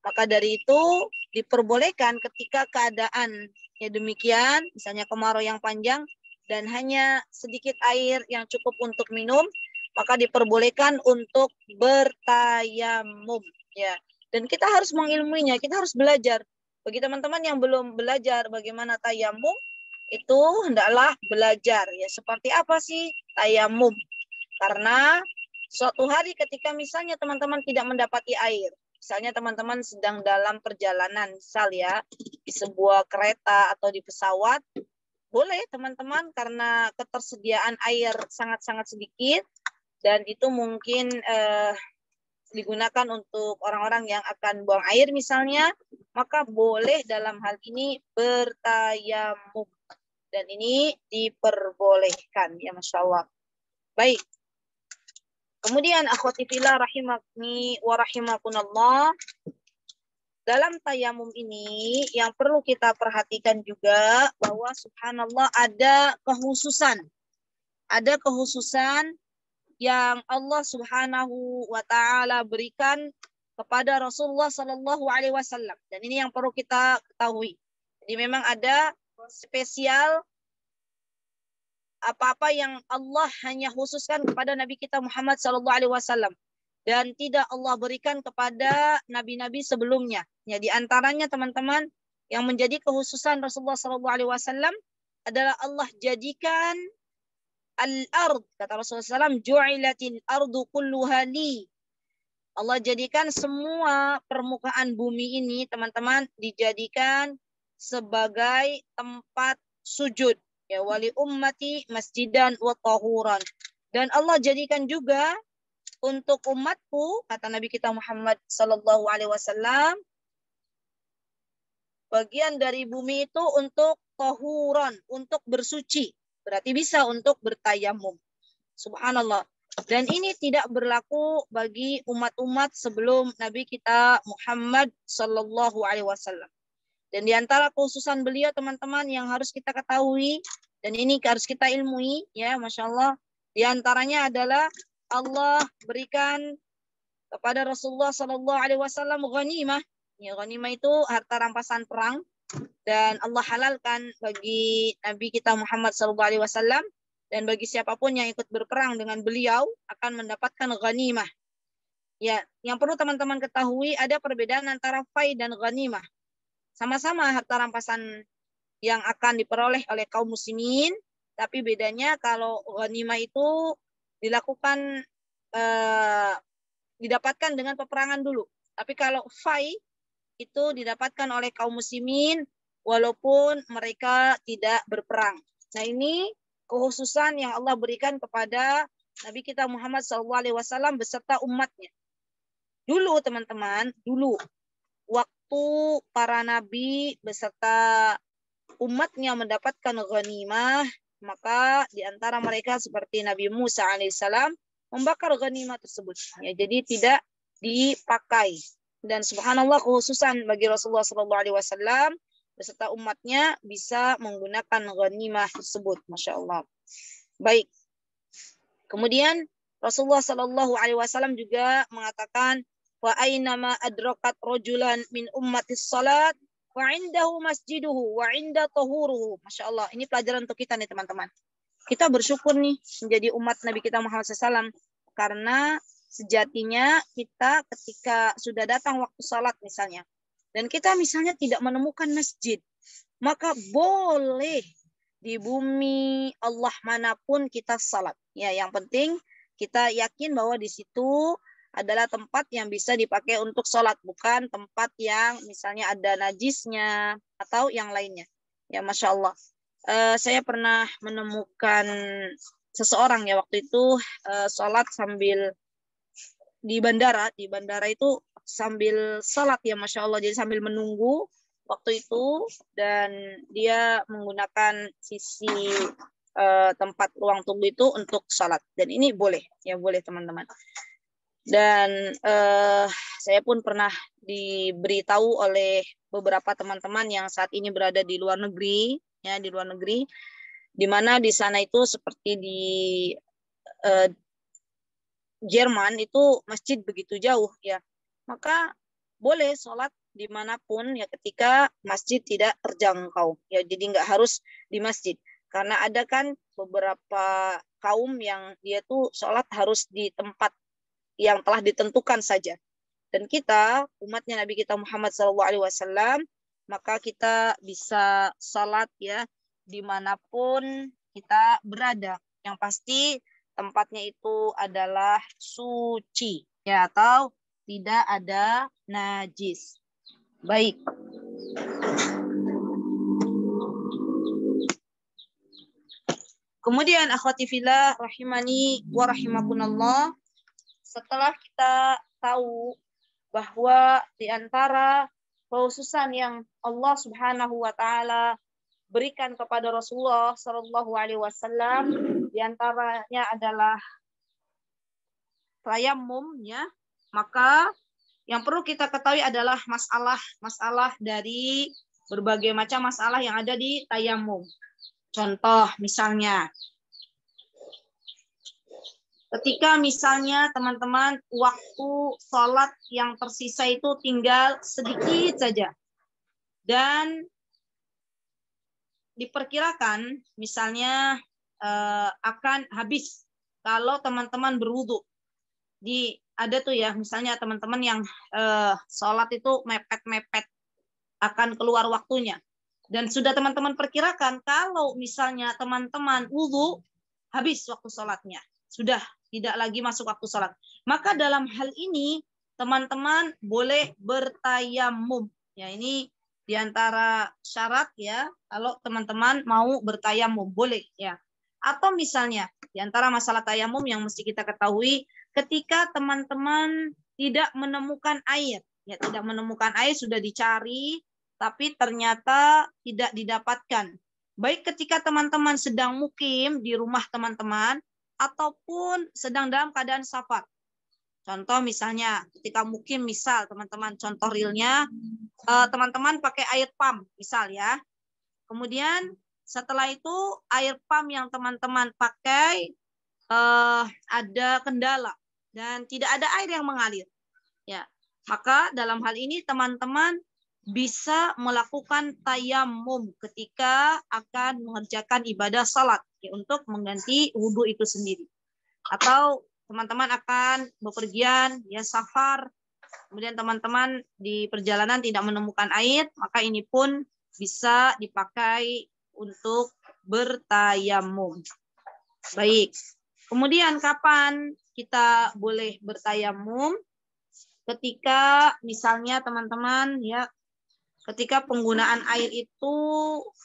Maka dari itu diperbolehkan ketika keadaan ya demikian, misalnya kemarau yang panjang dan hanya sedikit air yang cukup untuk minum, maka diperbolehkan untuk bertayamum, ya. Dan kita harus mengilmuinya, kita harus belajar. Bagi teman-teman yang belum belajar bagaimana tayamum, itu hendaklah belajar ya seperti apa sih tayamum. Karena suatu hari ketika misalnya teman-teman tidak mendapati air, misalnya teman-teman sedang dalam perjalanan, misal ya di sebuah kereta atau di pesawat, boleh teman-teman karena ketersediaan air sangat-sangat sedikit dan itu mungkin digunakan untuk orang-orang yang akan buang air misalnya, maka boleh dalam hal ini bertayamum. Dan ini diperbolehkan ya, Masya Allah. Baik. Kemudian akhwati fillah rahimani wa rahimakunallah. Dalam tayamum ini yang perlu kita perhatikan juga bahwa subhanallah ada kekhususan. Ada kekhususan yang Allah Subhanahu wa taala berikan kepada Rasulullah Sallallahu Alaihi Wasallam. Dan ini yang perlu kita ketahui. Jadi memang ada spesial apa-apa yang Allah hanya khususkan kepada Nabi kita Muhammad Sallallahu Alaihi Wasallam dan tidak Allah berikan kepada nabi-nabi sebelumnya. Ya, di antaranya teman-teman yang menjadi kekhususan Rasulullah Sallallahu Alaihi Wasallam adalah Allah jadikan al-ard, kata Rasulullah SAW, ju'ilatil ardu kulluha li. Allah jadikan semua permukaan bumi ini, teman-teman, dijadikan sebagai tempat sujud. Ya, wali ummati masjidan wa tahuran. Dan Allah jadikan juga untuk umatku, kata Nabi kita Muhammad sallallahu alaihi wasallam, bagian dari bumi itu untuk tahuran, untuk bersuci. Berarti bisa untuk bertayamum. Subhanallah. Dan ini tidak berlaku bagi umat-umat sebelum Nabi kita Muhammad sallallahu alaihi wasallam. Dan di antara khususan beliau, teman-teman, yang harus kita ketahui, dan ini harus kita ilmui, ya, Masya Allah, di antaranya adalah Allah berikan kepada Rasulullah Sallallahu Alaihi Wasallam ghanimah. Ya, ghanimah itu harta rampasan perang, dan Allah halalkan bagi Nabi kita Muhammad Sallallahu Alaihi Wasallam, dan bagi siapapun yang ikut berperang dengan beliau akan mendapatkan ghanimah. Ya, yang perlu teman-teman ketahui, ada perbedaan antara fai dan ghanimah. Sama-sama harta rampasan yang akan diperoleh oleh kaum muslimin, tapi bedanya kalau ghanimah itu dilakukan didapatkan dengan peperangan dulu. Tapi kalau fai itu didapatkan oleh kaum muslimin walaupun mereka tidak berperang. Nah, ini kekhususan yang Allah berikan kepada Nabi kita Muhammad SAW beserta umatnya. Dulu teman-teman, dulu waktu para nabi beserta umatnya mendapatkan ghanimah, maka di antara mereka seperti Nabi Musa alaihissalam membakar ghanimah tersebut. Ya, jadi tidak dipakai. Dan subhanallah, khususan bagi Rasulullah SAW beserta umatnya bisa menggunakan ghanimah tersebut. Masya Allah. Baik. Kemudian Rasulullah SAW juga mengatakan, wa aynama adrakat rajulan min ummatis salat wa indahu masjiduhu wa inda tahuruhu. Masya Allah, ini pelajaran untuk kita nih teman-teman. Kita bersyukur nih menjadi umat Nabi kita Muhammad SAW, karena sejatinya kita ketika sudah datang waktu salat misalnya, dan kita misalnya tidak menemukan masjid, maka boleh di bumi Allah manapun kita salat. Ya, yang penting kita yakin bahwa di situ adalah tempat yang bisa dipakai untuk sholat, bukan tempat yang misalnya ada najisnya atau yang lainnya. Ya, Masya Allah. Saya pernah menemukan seseorang ya waktu itu sholat sambil di bandara itu sambil sholat, ya Masya Allah. Jadi sambil menunggu waktu itu, dan dia menggunakan sisi tempat ruang tunggu itu untuk sholat. Dan ini boleh, ya boleh teman-teman. Dan saya pun pernah diberitahu oleh beberapa teman-teman yang saat ini berada di luar negeri, ya di luar negeri, di mana di sana itu seperti di Jerman itu masjid begitu jauh, ya, maka boleh sholat dimanapun ya ketika masjid tidak terjangkau, ya, jadi nggak harus di masjid, karena ada kan beberapa kaum yang dia tuh sholat harus di tempat yang telah ditentukan saja. Dan kita, umatnya Nabi kita Muhammad SAW, maka kita bisa salat ya dimanapun kita berada. Yang pasti tempatnya itu adalah suci, ya, atau tidak ada najis. Baik. Kemudian akhwati fillah rahimani wa rahimakumullah, setelah kita tahu bahwa di antara kekhususan yang Allah Subhanahu wa taala berikan kepada Rasulullah sallallahu alaihi wasallam, di antaranya adalah tayammum, ya, maka yang perlu kita ketahui adalah masalah dari berbagai macam masalah yang ada di tayammum. Contoh misalnya Ketika misalnya teman-teman waktu sholat yang tersisa itu tinggal sedikit saja. Dan diperkirakan misalnya akan habis kalau teman-teman berwudu. Ada tuh ya misalnya teman-teman yang sholat itu mepet-mepet akan keluar waktunya. Dan sudah teman-teman perkirakan kalau misalnya teman-teman wudu habis waktu sholatnya. Sudah tidak lagi masuk waktu sholat. Maka dalam hal ini teman-teman boleh bertayamum. Ya, ini diantara syarat ya kalau teman-teman mau bertayamum boleh ya. Atau misalnya diantara masalah tayamum yang mesti kita ketahui ketika teman-teman tidak menemukan air, ya tidak menemukan air sudah dicari tapi ternyata tidak didapatkan. Baik ketika teman-teman sedang mukim di rumah teman-teman ataupun sedang dalam keadaan safar. Contoh misalnya ketika mukim misal teman-teman contoh realnya teman-teman pakai air pump misal ya. Kemudian setelah itu air pump yang teman-teman pakai ada kendala dan tidak ada air yang mengalir. Ya, maka dalam hal ini teman-teman bisa melakukan tayamum ketika akan mengerjakan ibadah salat ya, untuk mengganti wudhu itu sendiri. Atau teman-teman akan bepergian ya safar, kemudian teman-teman di perjalanan tidak menemukan air, maka ini pun bisa dipakai untuk bertayamum. Baik. Kemudian kapan kita boleh bertayamum? Ketika misalnya teman-teman ya ketika penggunaan air itu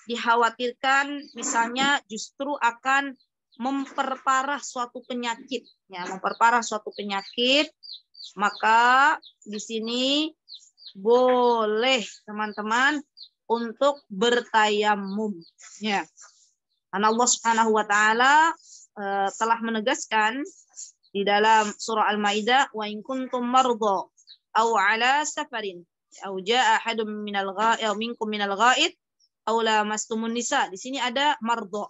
dikhawatirkan misalnya justru akan memperparah suatu penyakit ya, memperparah suatu penyakit, maka di sini boleh teman-teman untuk bertayamum ya. Karena Allah Subhanahu wa taala telah menegaskan di dalam surah Al-Maidah, wa in kuntum marda aw ala safarin aw jaa ahadun minal ghaid aw minkum minal ghaid aw lamastumun nisa. Di sini ada marda.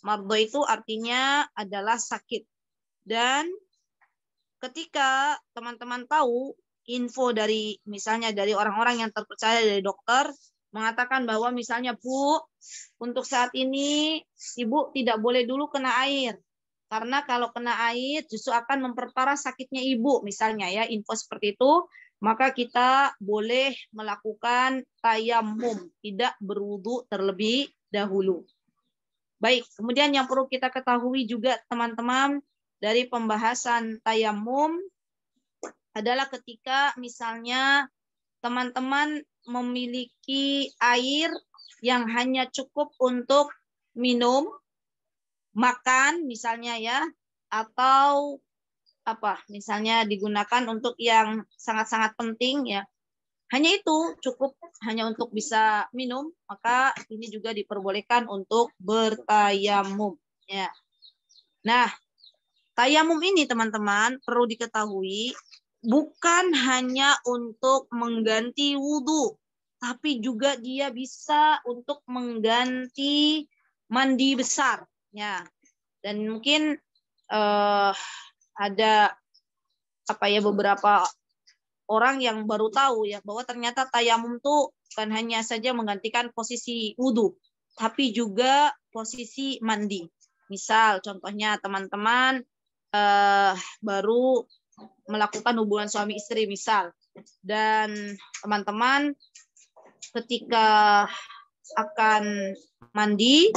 Marda itu artinya adalah sakit. Dan ketika teman-teman tahu info dari misalnya dari orang-orang yang terpercaya dari dokter mengatakan bahwa misalnya Bu, untuk saat ini Ibu tidak boleh dulu kena air. Karena kalau kena air justru akan memperparah sakitnya ibu misalnya ya, info seperti itu, maka kita boleh melakukan tayamum, tidak berwudu terlebih dahulu. Baik, kemudian yang perlu kita ketahui juga teman-teman dari pembahasan tayamum adalah ketika misalnya teman-teman memiliki air yang hanya cukup untuk minum, makan misalnya ya, atau apa misalnya digunakan untuk yang sangat-sangat penting ya, hanya itu cukup hanya untuk bisa minum, maka ini juga diperbolehkan untuk bertayamum ya. Nah, tayamum ini teman-teman perlu diketahui bukan hanya untuk mengganti wudhu, tapi juga dia bisa untuk mengganti mandi besar ya. Dan mungkin ada apa ya beberapa orang yang baru tahu ya bahwa ternyata tayamum tuh bukan hanya saja menggantikan posisi wudhu, tapi juga posisi mandi. Misal contohnya teman-teman baru melakukan hubungan suami istri misal, dan teman-teman ketika akan mandi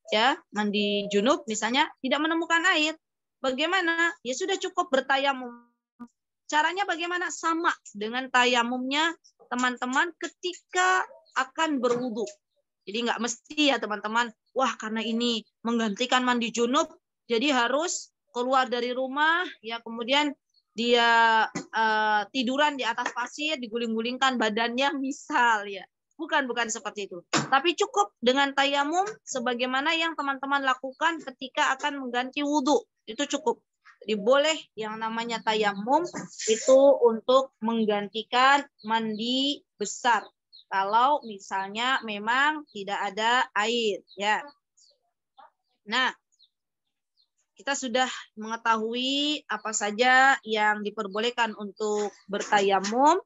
ya, mandi junub misalnya tidak menemukan air, bagaimana? Ya sudah cukup bertayamum. Caranya bagaimana? Sama dengan tayamumnya teman-teman ketika akan berwudu. Jadi nggak mesti ya teman-teman, wah karena ini menggantikan mandi junub, jadi harus keluar dari rumah, ya kemudian dia tiduran di atas pasir, diguling-gulingkan badannya misal ya. Bukan seperti itu. Tapi cukup dengan tayamum sebagaimana yang teman-teman lakukan ketika akan mengganti wudhu. Itu cukup. Jadi boleh yang namanya tayamum itu untuk menggantikan mandi besar. Kalau misalnya memang tidak ada air. Ya. Nah, kita sudah mengetahui apa saja yang diperbolehkan untuk bertayamum.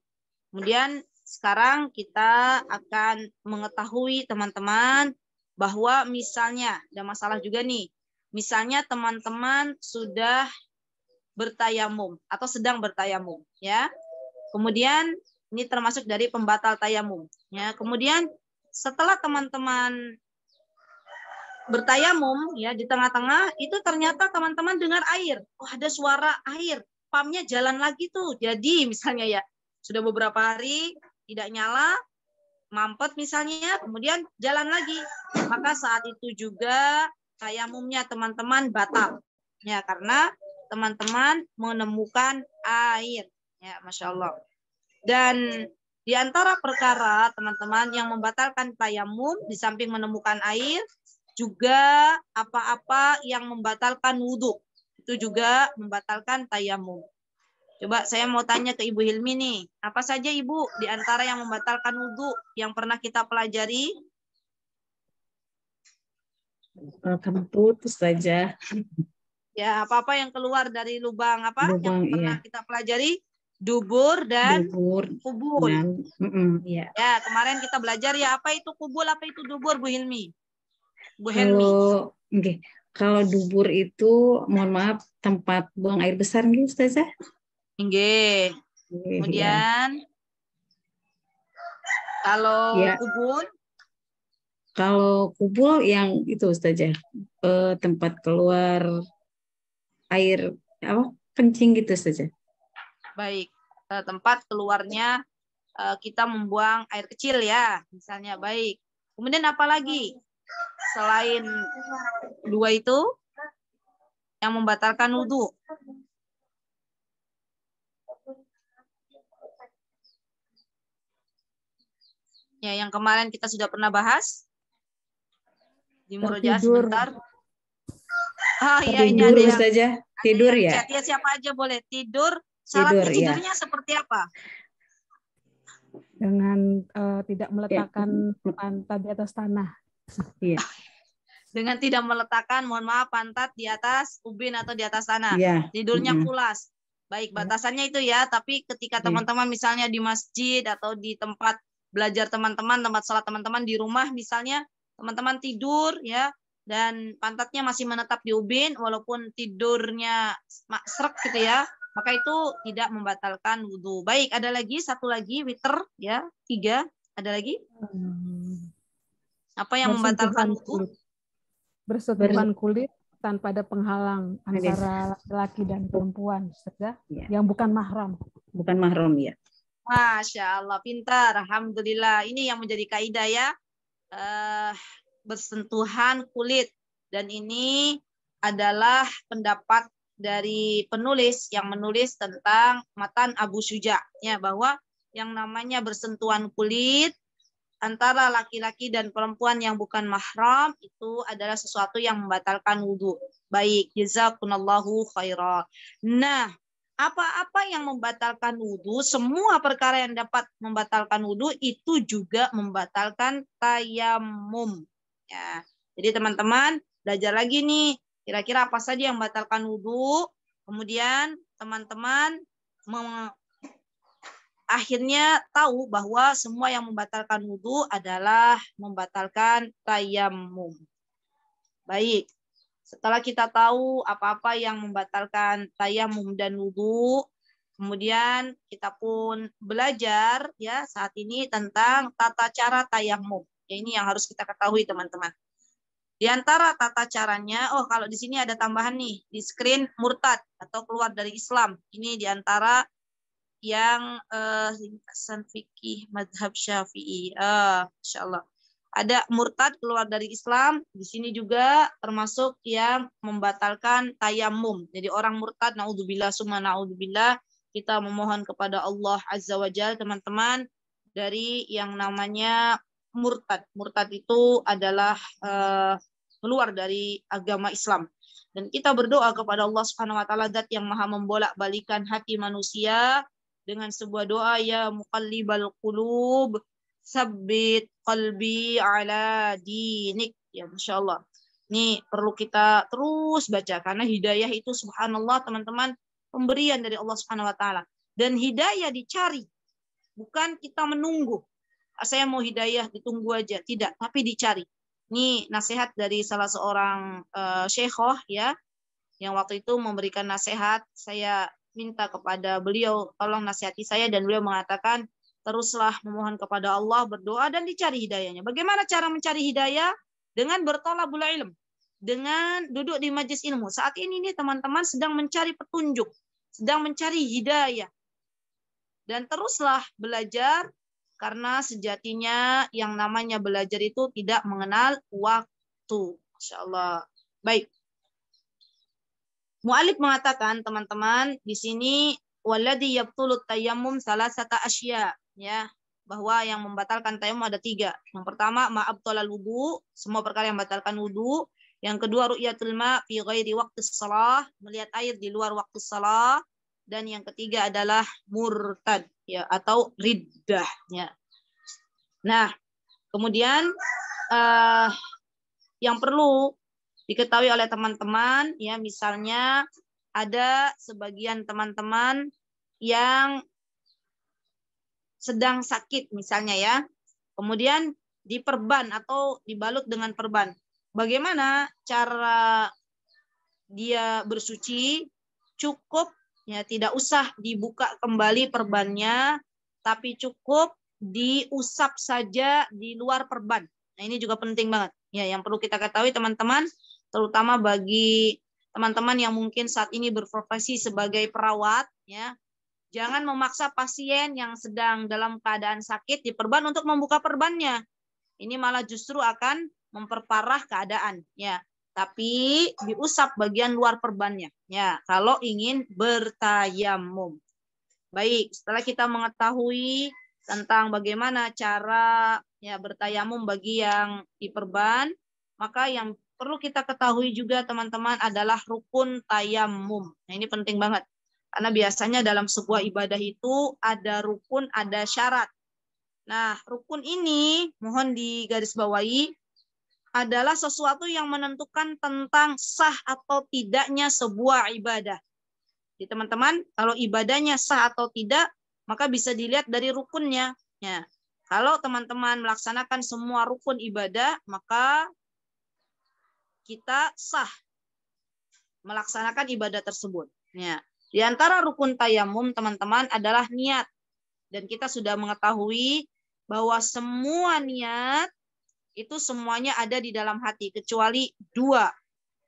Kemudian sekarang kita akan mengetahui teman-teman bahwa misalnya, ada masalah juga nih, misalnya teman-teman sudah bertayamum atau sedang bertayamum, ya. Kemudian ini termasuk dari pembatal tayamum, ya. Kemudian setelah teman-teman bertayamum, ya, di tengah-tengah itu ternyata teman-teman dengar air. Oh, ada suara air, pumpnya jalan lagi tuh. Jadi misalnya ya, sudah beberapa hari tidak nyala, mampet misalnya, kemudian jalan lagi. Maka saat itu juga tayamumnya teman-teman batal. Ya, karena teman-teman menemukan air. Ya, Masya Allah. Dan di antara perkara teman-teman yang membatalkan tayamum, di samping menemukan air, juga apa-apa yang membatalkan wudhu. Itu juga membatalkan tayamum. Coba saya mau tanya ke Ibu Hilmi nih. Apa saja Ibu di antara yang membatalkan wudhu yang pernah kita pelajari? Kentut saja. Ya, apa-apa yang keluar dari lubang apa Lubang, yang pernah iya. kita pelajari? Dubur dan Dubur kubul. dan iya. Ya, kemarin kita belajar ya, apa itu kubul, apa itu dubur, Bu Hilmi? Bu Helmi. Kalau dubur itu, mohon maaf, tempat buang air besar nggih, Ustazah? Nggih. Kemudian kalau ya. kubul? Kalau kubul yang itu, Ustazah, tempat keluar air apa kencing gitu saja. Baik, tempat keluarnya kita membuang air kecil ya, misalnya. Baik. Kemudian apa lagi? Selain dua itu yang membatalkan wudhu. Ya, yang kemarin kita sudah pernah bahas di Murojaah sebentar. Oh iya, ini ada yang saja. Tidur ya. Chat. Ya, siapa aja boleh tidur. Syaratnya tidurnya seperti apa? Dengan tidak meletakkan pantat di atas tanah. Iya. Dengan tidak meletakkan, mohon maaf, pantat di atas ubin atau di atas tanah. Iya. Tidurnya pulas. Baik, batasannya itu ya. Tapi ketika teman-teman misalnya di masjid atau di tempat belajar teman-teman, tempat sholat teman-teman di rumah misalnya, teman-teman tidur ya, dan pantatnya masih menetap di ubin, walaupun tidurnya srek gitu ya, maka itu tidak membatalkan wudhu. Baik, ada lagi, satu lagi, witer ya, 3. Ada lagi? Apa yang membatalkan wudhu? Bersentuhan kulit tanpa ada penghalang antara laki-laki dan perempuan, yang bukan mahram. Bukan mahram ya. Masya Allah, pintar. Alhamdulillah. Ini yang menjadi kaidah ya. Bersentuhan kulit. Dan ini adalah pendapat dari penulis yang menulis tentang Matan Abu Syuja. Ya, bahwa yang namanya bersentuhan kulit antara laki-laki dan perempuan yang bukan mahram itu adalah sesuatu yang membatalkan wudhu. Baik, jazakumullahu khairan. Nah, apa-apa yang membatalkan wudhu, semua perkara yang dapat membatalkan wudhu itu juga membatalkan tayamum. Ya, jadi teman-teman belajar lagi nih, kira-kira apa saja yang membatalkan wudhu. Kemudian teman-teman akhirnya tahu bahwa semua yang membatalkan wudhu adalah membatalkan tayamum. Baik. Setelah kita tahu apa-apa yang membatalkan tayamum dan wudhu, kemudian kita pun belajar ya saat ini tentang tata cara tayamum. Ya, ini yang harus kita ketahui teman-teman. Di antara tata caranya, kalau di sini ada tambahan nih di screen, murtad atau keluar dari Islam. Ini di antara yang fikih madhab Syafi'i. Insyaallah. Ada murtad keluar dari Islam, di sini juga termasuk yang membatalkan tayamum. Jadi orang murtad, naudzubillah summa naudzubillah, kita memohon kepada Allah Azza wa Jalla teman-teman dari yang namanya murtad. Murtad itu adalah keluar dari agama Islam. Dan kita berdoa kepada Allah Subhanahu wa taala, zat yang Maha membolak-balikan hati manusia, dengan sebuah doa, ya muqallibal qulub, sabbit qalbi ala dinik. Ya, insyaallah. Ini perlu kita terus baca karena hidayah itu subhanallah teman-teman pemberian dari Allah Subhanahu wa taala. Dan hidayah dicari, bukan kita menunggu. Saya mau hidayah ditunggu aja, tidak, tapi dicari. Ini nasihat dari salah seorang syekhoh ya, yang waktu itu memberikan nasihat. Saya minta kepada beliau tolong nasihati saya, dan beliau mengatakan teruslah memohon kepada Allah, berdoa dan dicari hidayahnya. Bagaimana cara mencari hidayah? Dengan berthalabul ilm, dengan duduk di majelis ilmu. Saat ini nih teman-teman sedang mencari petunjuk, sedang mencari hidayah. Dan teruslah belajar, karena sejatinya yang namanya belajar itu tidak mengenal waktu. Masya Allah. Baik. Mu'alif mengatakan teman-teman di sini walladhi yabtulut tayammum salasata asya, ya, bahwa yang membatalkan tayammum ada 3. Yang pertama ma'abtalal wudu, semua perkara yang membatalkan wudu. Yang kedua ru'yatul ma fi ghairi waqti shalah, melihat air di luar waktu shalah. Dan yang ketiga adalah murtad, ya, atau riddah, ya. Nah, kemudian yang perlu diketahui oleh teman-teman, ya, misalnya ada sebagian teman-teman yang sedang sakit misalnya ya, kemudian diperban atau dibalut dengan perban. Bagaimana cara dia bersuci? Cukup, ya, tidak usah dibuka kembali perbannya, tapi cukup diusap saja di luar perban. Nah, ini juga penting banget. Ya, yang perlu kita ketahui teman-teman, terutama bagi teman-teman yang mungkin saat ini berprofesi sebagai perawat, ya. Jangan memaksa pasien yang sedang dalam keadaan sakit diperban untuk membuka perbannya. Ini malah justru akan memperparah keadaan, ya. Tapi diusap bagian luar perbannya, ya, kalau ingin bertayamum. Baik, setelah kita mengetahui tentang bagaimana cara, ya, bertayamum bagi yang diperban, maka yang perlu kita ketahui juga teman-teman adalah rukun tayamum. Nah, ini penting banget. Karena biasanya dalam sebuah ibadah itu ada rukun, ada syarat. Nah, rukun ini mohon digarisbawahi adalah sesuatu yang menentukan tentang sah atau tidaknya sebuah ibadah. Jadi teman-teman, kalau ibadahnya sah atau tidak, maka bisa dilihat dari rukunnya. Ya. Kalau teman-teman melaksanakan semua rukun ibadah, maka kita sah melaksanakan ibadah tersebut. Ya. Di antara rukun tayamum teman-teman adalah niat. Dan kita sudah mengetahui bahwa semua niat itu semuanya ada di dalam hati. Kecuali 2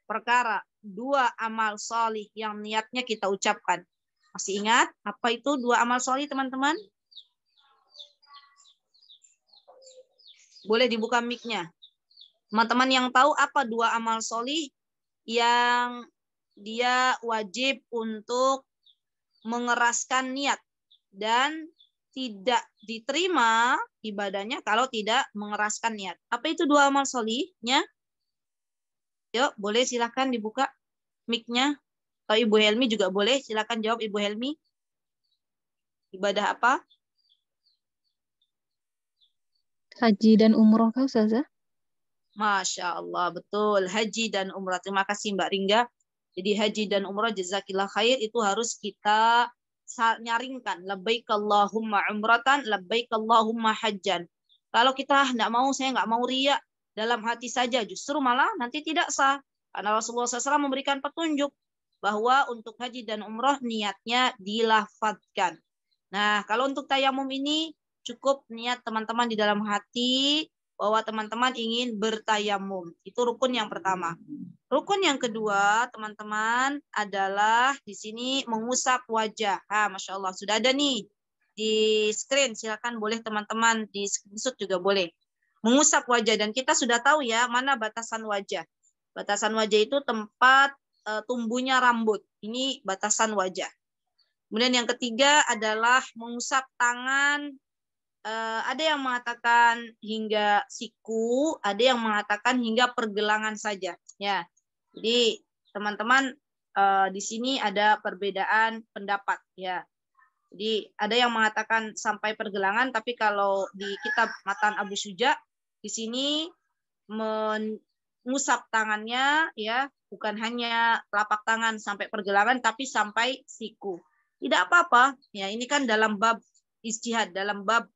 perkara, 2 amal solih yang niatnya kita ucapkan. Masih ingat apa itu 2 amal solih teman-teman? Boleh dibuka mic-nya. Teman-teman yang tahu apa 2 amal solih yang dia wajib untuk mengeraskan niat dan tidak diterima ibadahnya kalau tidak mengeraskan niat. Apa itu 2 amal solihnya? Yuk, boleh silakan dibuka mic-nya. Atau Ibu Helmi juga boleh, silakan jawab Ibu Helmi. Ibadah apa? Haji dan umroh, Kak Ustazah. Masya Allah, betul. Haji dan umrah. Terima kasih Mbak Ringga. Jadi haji dan umrah jazakillah khair itu harus kita nyaringkan. Labbaik Allahumma umratan, labbaik Allahumma hajjan. Kalau kita enggak mau, saya enggak mau riya dalam hati saja, justru malah nanti tidak sah. Karena Rasulullah SAW memberikan petunjuk bahwa untuk haji dan umrah niatnya dilafadzkan. Nah, kalau untuk tayamum ini cukup niat teman-teman di dalam hati bahwa teman-teman ingin bertayamum. Itu rukun yang pertama. Rukun yang kedua, teman-teman, adalah di sini mengusap wajah. Masya Allah, sudah ada nih di screen. Silakan boleh teman-teman di screenshot juga boleh. Mengusap wajah, dan kita sudah tahu ya mana batasan wajah. Batasan wajah itu tempat tumbuhnya rambut. Ini batasan wajah. Kemudian yang ketiga adalah mengusap tangan. Ada yang mengatakan hingga siku, ada yang mengatakan hingga pergelangan saja. Ya, jadi teman-teman di sini ada perbedaan pendapat. Ya, jadi ada yang mengatakan sampai pergelangan, tapi kalau di kitab Matan Abu Syuja di sini ngusap tangannya ya, bukan hanya telapak tangan sampai pergelangan tapi sampai siku. Tidak apa-apa. Ya, ini kan dalam bab ijtihad, dalam bab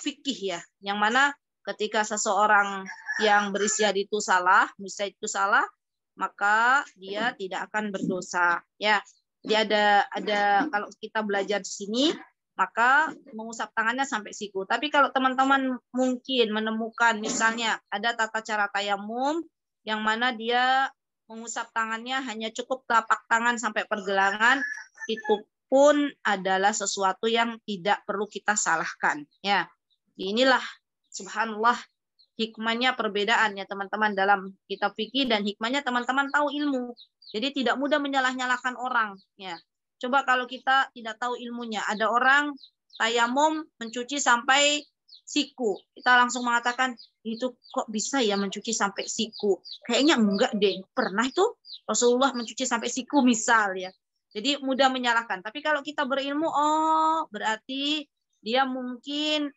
fikih ya, yang mana ketika seseorang yang beristihad itu salah, mujtahid itu salah, maka dia tidak akan berdosa ya. Jadi ada kalau kita belajar di sini maka mengusap tangannya sampai siku. Tapi kalau teman-teman mungkin menemukan misalnya ada tata cara tayamum yang mana dia mengusap tangannya hanya cukup telapak tangan sampai pergelangan, itu pun adalah sesuatu yang tidak perlu kita salahkan ya. Inilah subhanallah hikmahnya perbedaan ya teman-teman dalam kitab fikih, dan hikmahnya teman-teman tahu ilmu. Jadi tidak mudah menyalah-nyalahkan orang ya. Coba kalau kita tidak tahu ilmunya, ada orang tayamum mencuci sampai siku, kita langsung mengatakan itu kok bisa ya mencuci sampai siku? Kayaknya enggak deh, pernah itu Rasulullah mencuci sampai siku misal ya. Jadi mudah menyalahkan. Tapi kalau kita berilmu, oh berarti dia mungkin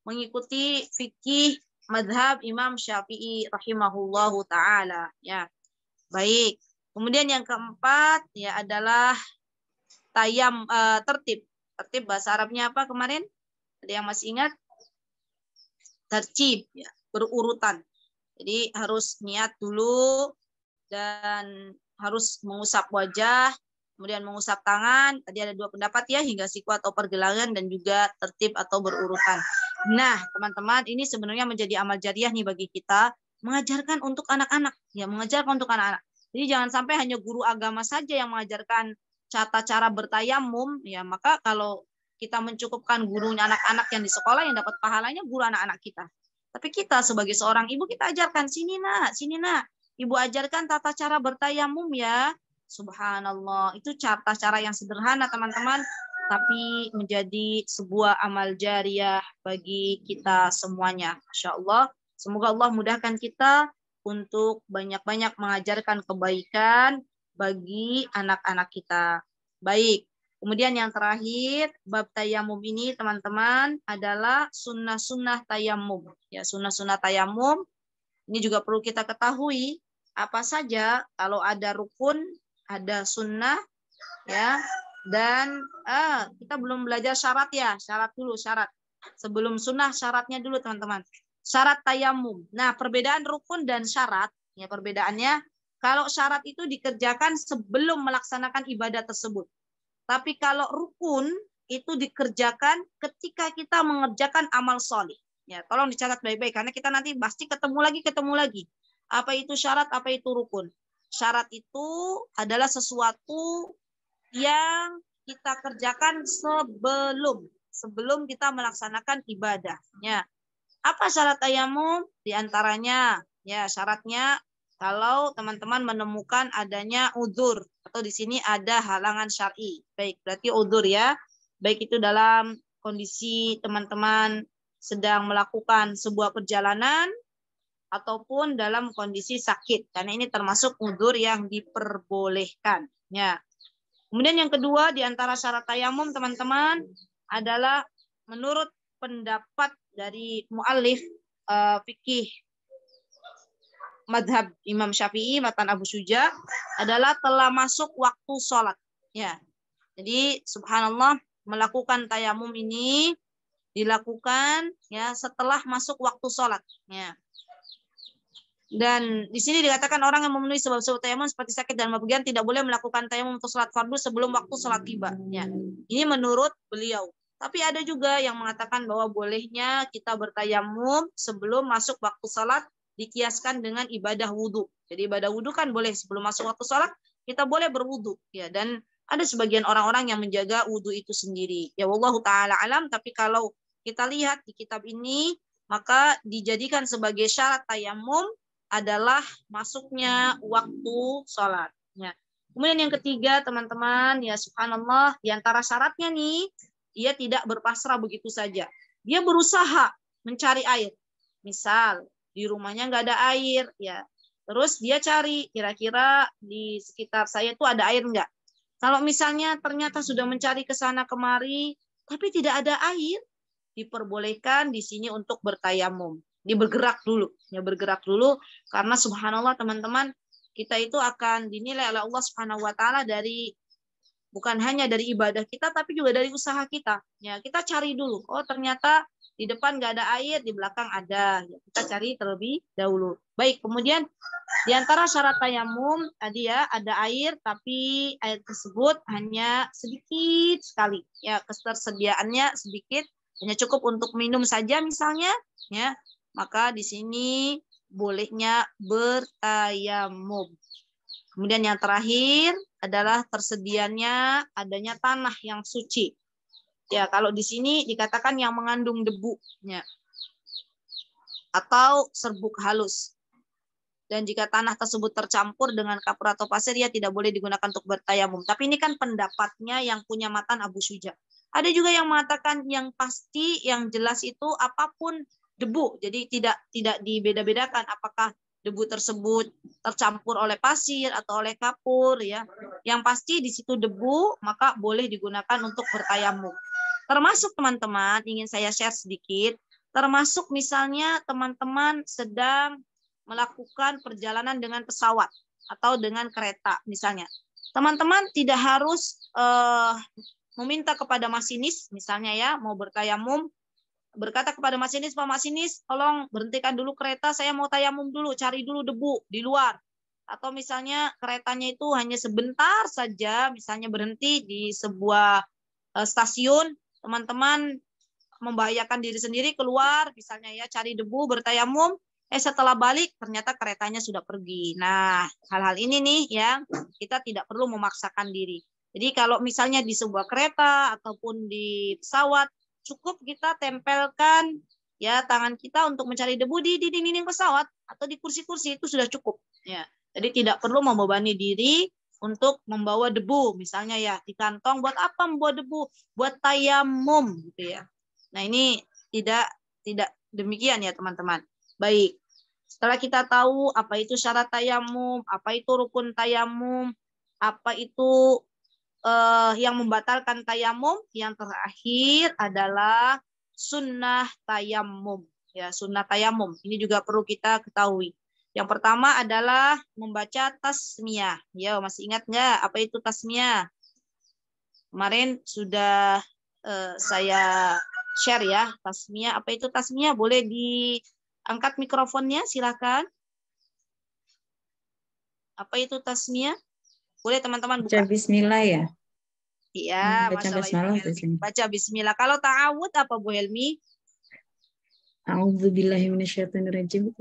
mengikuti fikih madhab Imam Syafi'i rahimahullahu ta'ala ya. Baik. Kemudian yang keempat ya adalah tertib. Tertib bahasa Arabnya apa kemarin? Ada yang masih ingat? Tertib ya, berurutan. Jadi harus niat dulu dan harus mengusap wajah, kemudian mengusap tangan. Tadi ada dua pendapat ya, hingga siku atau pergelangan, dan juga tertib atau berurutan. Nah, teman-teman, ini sebenarnya menjadi amal jariah nih bagi kita, mengajarkan untuk anak-anak ya, mengajarkan untuk anak-anak. Jadi jangan sampai hanya guru agama saja yang mengajarkan tata cara bertayamum ya, maka kalau kita mencukupkan gurunya anak-anak yang di sekolah, yang dapat pahalanya guru anak-anak kita. Tapi kita sebagai seorang ibu, kita ajarkan, sini nak, ibu ajarkan tata cara bertayamum ya. Subhanallah, itu tata cara yang sederhana teman-teman, tapi menjadi sebuah amal jariah bagi kita semuanya. Masya Allah, semoga Allah mudahkan kita untuk banyak-banyak mengajarkan kebaikan bagi anak-anak kita. Baik, kemudian yang terakhir, bab tayamum ini teman-teman adalah sunnah-sunnah tayamum. Ya, sunnah-sunnah tayamum ini juga perlu kita ketahui apa saja. Kalau ada rukun, ada sunnah, ya. Dan kita belum belajar syarat ya, syarat dulu syarat. Sebelum sunnah syaratnya dulu teman-teman. Syarat tayamum. Nah, perbedaan rukun dan syarat, ya perbedaannya. Kalau syarat itu dikerjakan sebelum melaksanakan ibadah tersebut. Tapi kalau rukun itu dikerjakan ketika kita mengerjakan amal soleh. Ya, tolong dicatat baik-baik karena kita nanti pasti ketemu lagi. Apa itu syarat, apa itu rukun? Syarat itu adalah sesuatu yang kita kerjakan sebelum kita melaksanakan ibadahnya. Apa syarat tayamum? Di antaranya ya syaratnya kalau teman-teman menemukan adanya udzur atau di sini ada halangan syar'i. Baik, berarti udzur ya. Baik itu dalam kondisi teman-teman sedang melakukan sebuah perjalanan ataupun dalam kondisi sakit. Karena ini termasuk udzur yang diperbolehkan. Ya. Kemudian yang kedua di antara syarat tayamum teman-teman adalah menurut pendapat dari muallif fikih madhab Imam Syafi'i, Matan Abu Syuja, adalah telah masuk waktu sholat. Ya. Jadi subhanallah melakukan tayamum ini dilakukan ya setelah masuk waktu sholat. Ya. Dan di sini dikatakan orang yang memenuhi sebab-sebab tayamum seperti sakit dan bepergian tidak boleh melakukan tayamum untuk sholat fardu sebelum waktu sholat tiba. Ya. Ini menurut beliau. Tapi ada juga yang mengatakan bahwa bolehnya kita bertayamum sebelum masuk waktu sholat, dikiaskan dengan ibadah wudhu. Jadi ibadah wudhu kan boleh sebelum masuk waktu sholat, kita boleh berwudhu. Ya, dan ada sebagian orang-orang yang menjaga wudhu itu sendiri. Ya wallahu ta'ala alam, tapi kalau kita lihat di kitab ini, maka dijadikan sebagai syarat tayamum adalah masuknya waktu sholat. Ya. Kemudian yang ketiga, teman-teman, ya subhanallah, di antara syaratnya nih, dia tidak berpasrah begitu saja. Dia berusaha mencari air. Misal, di rumahnya nggak ada air, ya. Terus dia cari, kira-kira di sekitar saya itu ada air nggak? Kalau misalnya ternyata sudah mencari ke sana kemari, tapi tidak ada air, diperbolehkan di sini untuk bertayamum. Dia bergerak dulu, ya bergerak dulu, karena subhanallah teman-teman, kita itu akan dinilai oleh Allah Subhanahu wa taala dari bukan hanya dari ibadah kita, tapi juga dari usaha kita. Ya, kita cari dulu. Oh, ternyata di depan nggak ada air, di belakang ada. Ya, kita cari terlebih dahulu. Baik, kemudian di antara syarat tayamum tadi ya, ada air, tapi air tersebut hanya sedikit sekali. Ya, ketersediaannya sedikit, hanya cukup untuk minum saja misalnya. Ya, maka di sini bolehnya bertayamum. Kemudian yang terakhir adalah tersedianya adanya tanah yang suci. Ya, kalau di sini dikatakan yang mengandung debunya atau serbuk halus. Dan jika tanah tersebut tercampur dengan kapur atau pasir, ya tidak boleh digunakan untuk bertayamum. Tapi ini kan pendapatnya yang punya matan Abu Syuja. Ada juga yang mengatakan yang pasti, yang jelas itu apapun debu. Jadi tidak dibeda-bedakan apakah debu tersebut tercampur oleh pasir atau oleh kapur, ya. Yang pasti di situ debu, maka boleh digunakan untuk bertayamum. Termasuk teman-teman, ingin saya share sedikit, termasuk misalnya teman-teman sedang melakukan perjalanan dengan pesawat atau dengan kereta misalnya. Teman-teman tidak harus meminta kepada masinis misalnya ya, mau bertayamum, berkata kepada masinis, Pak Masinis, tolong berhentikan dulu kereta, saya mau tayamum dulu, cari dulu debu di luar. Atau misalnya keretanya itu hanya sebentar saja, misalnya berhenti di sebuah stasiun, teman-teman membahayakan diri sendiri keluar, misalnya ya cari debu, bertayamum, setelah balik ternyata keretanya sudah pergi. Nah, hal-hal ini nih yang kita tidak perlu memaksakan diri. Jadi kalau misalnya di sebuah kereta ataupun di pesawat, cukup kita tempelkan ya tangan kita untuk mencari debu di dinding-dinding pesawat atau di kursi-kursi, itu sudah cukup. Ya, jadi tidak perlu membebani diri untuk membawa debu, misalnya ya di kantong. Buat apa membawa debu? Buat tayamum, gitu ya. Nah, ini tidak demikian ya teman-teman. Baik, setelah kita tahu apa itu syarat tayamum, apa itu rukun tayamum, apa itu yang membatalkan tayamum, yang terakhir adalah sunnah tayamum. Ya, sunnah tayamum. Ini juga perlu kita ketahui. Yang pertama adalah membaca tasmiyah. Ya, masih ingat nggak apa itu tasmiyah? Kemarin sudah saya share ya, tasmiyah. Apa itu tasmiyah? Boleh diangkat mikrofonnya, silakan. Apa itu tasmiyah? Boleh teman-teman buka. Baca bismillah ya? Iya, Baca masalah basmalah Ibu. Baca bismillah. Kalau ta'awud apa Bu Helmi? A'udzubillahi minasyaitonirrajim.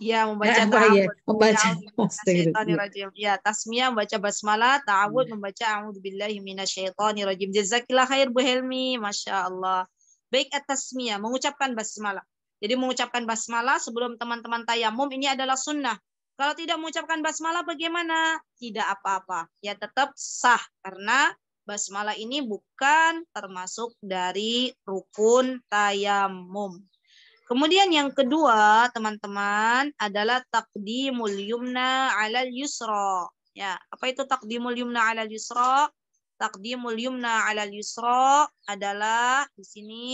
Ya, membaca Apa ya? ta'awud. Membaca. Minasyaitonirrajim. Ya, tasmiyah membaca basmalah, ta'awud membaca a'udzubillahi minasyaitonirrajim. Jazakillah khair Bu Helmi, Masya Allah. Baik, at-tasmiyah, mengucapkan basmalah. Jadi mengucapkan basmalah sebelum teman-teman tayamum ini adalah sunnah. Kalau tidak mengucapkan basmalah bagaimana? Tidak apa-apa. Ya tetap sah karena basmalah ini bukan termasuk dari rukun tayamum. Kemudian yang kedua, teman-teman, adalah taqdimul yumna 'alal yusra. Ya, apa itu taqdimul yumna 'alal yusra? Taqdimul yumna 'alal yusra adalah di sini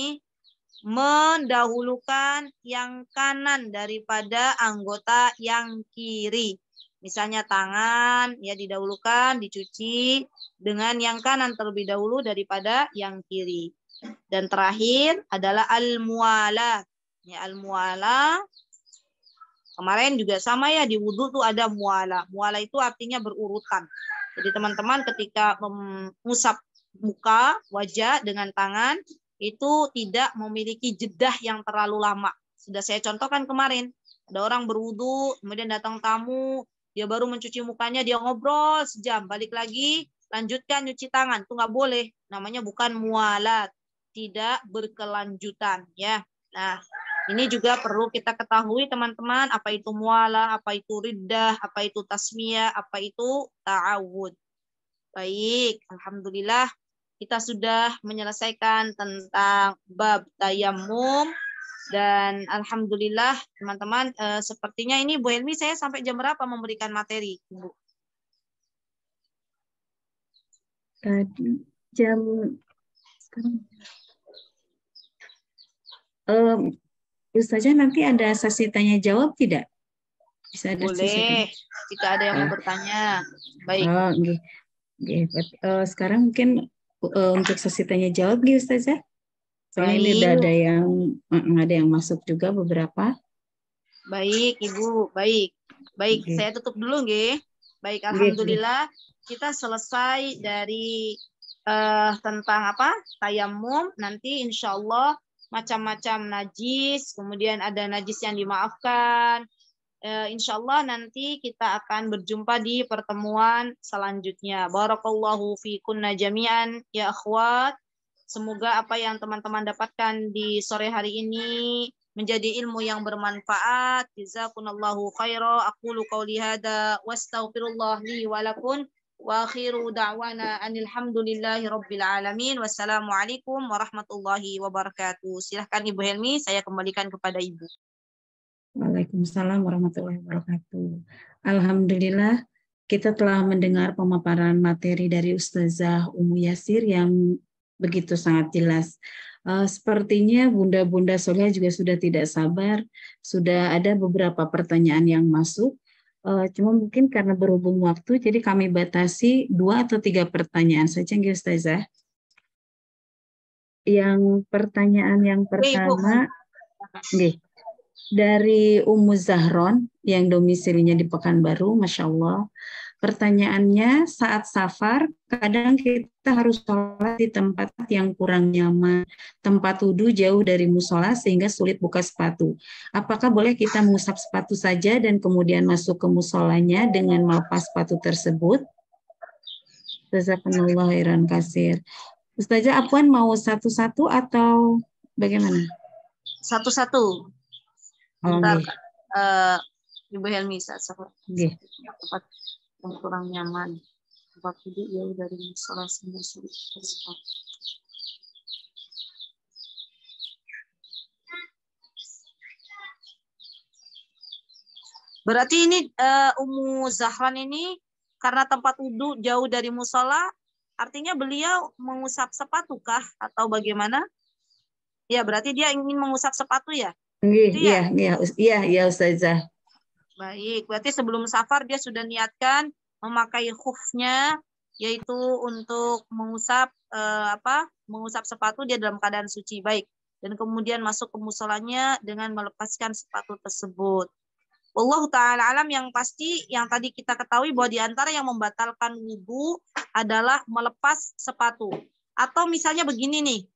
mendahulukan yang kanan daripada anggota yang kiri. Misalnya tangan ya didahulukan, dicuci dengan yang kanan terlebih dahulu daripada yang kiri. Dan terakhir adalah al-muwalah. Ya, al-muwalah kemarin juga sama ya, di wudhu tuh ada muwalah. Muwalah itu artinya berurutan. Jadi teman-teman ketika mengusap muka, wajah dengan tangan itu tidak memiliki jedah yang terlalu lama. Sudah saya contohkan kemarin. Ada orang berwudhu, kemudian datang tamu, dia baru mencuci mukanya, dia ngobrol sejam, balik lagi, lanjutkan nyuci tangan. Itu nggak boleh. Namanya bukan muwalat, tidak berkelanjutan. Ya. Nah, ini juga perlu kita ketahui teman-teman, apa itu muwalah, apa itu riddah, apa itu tasmiyah, apa itu ta'awud. Baik, alhamdulillah kita sudah menyelesaikan tentang bab tayamum dan alhamdulillah teman-teman sepertinya ini Bu Helmi saya sampai jam berapa memberikan materi, Bu? Tadi jam sekarang Ustazah nanti ada sesi tanya jawab tidak? Bisa ada sesi Boleh, jika ada yang mau bertanya. Baik. Oh, okay. Sekarang mungkin untuk sesi tanya jawab nih Ustazah. Soalnya ini udah ada yang masuk juga beberapa. Baik, Ibu. Baik. Baik, Okay. saya tutup dulu nggih. Baik, alhamdulillah kita selesai dari tentang apa? Tayamum. Nanti insya Allah macam-macam najis, kemudian ada najis yang dimaafkan. Insya Allah nanti kita akan berjumpa di pertemuan selanjutnya. Barakallahu fikunna jami'an ya akhwat. Semoga apa yang teman-teman dapatkan di sore hari ini menjadi ilmu yang bermanfaat. Jazakumullahu khaira. Aqulu qawli hadza wastaghfirullah li wa lakum. Wa akhiru da'wana anil hamdulillahi rabbil alamin. Wassalamualaikum warahmatullahi wabarakatuh. Silahkan Ibu Helmi, saya kembalikan kepada Ibu. Waalaikumsalam warahmatullahi wabarakatuh. Alhamdulillah kita telah mendengar pemaparan materi dari Ustazah Ummu Yasir yang begitu sangat jelas. Sepertinya Bunda-Bunda Soleh juga sudah tidak sabar, sudah ada beberapa pertanyaan yang masuk. Cuma mungkin karena berhubung waktu, jadi kami batasi 2 atau 3 pertanyaan saja, nggih Ustazah. Yang pertanyaan yang pertama, nggih. Dari Ummu Zahron yang domisilinya di Pekanbaru, Masya Allah. Pertanyaannya, saat safar, kadang kita harus sholat di tempat yang kurang nyaman, tempat wudhu jauh dari musola sehingga sulit buka sepatu. Apakah boleh kita mengusap sepatu saja dan kemudian masuk ke musolanya dengan melepas sepatu tersebut? Jazakumullah khairan katsir. Ustazah Afwan mau satu-satu atau bagaimana? Satu-satu. Bentar, Ibu Helmi tempat yang kurang nyaman, tempat duduk jauh dari musola sehingga sulit bersepat. Berarti ini Ummu Zahran ini karena tempat wudhu jauh dari musola, artinya beliau mengusap sepatu kah atau bagaimana? Ya, berarti dia ingin mengusap sepatu ya? Iya, Ustazah. Baik, berarti sebelum safar dia sudah niatkan memakai khufnya, yaitu untuk mengusap mengusap sepatu dia dalam keadaan suci. Baik, dan kemudian masuk ke musolanya dengan melepaskan sepatu tersebut. Wallahu ta'ala alam. Yang pasti yang tadi kita ketahui bahwa di antara yang membatalkan wudu adalah melepas sepatu. Atau misalnya begini nih,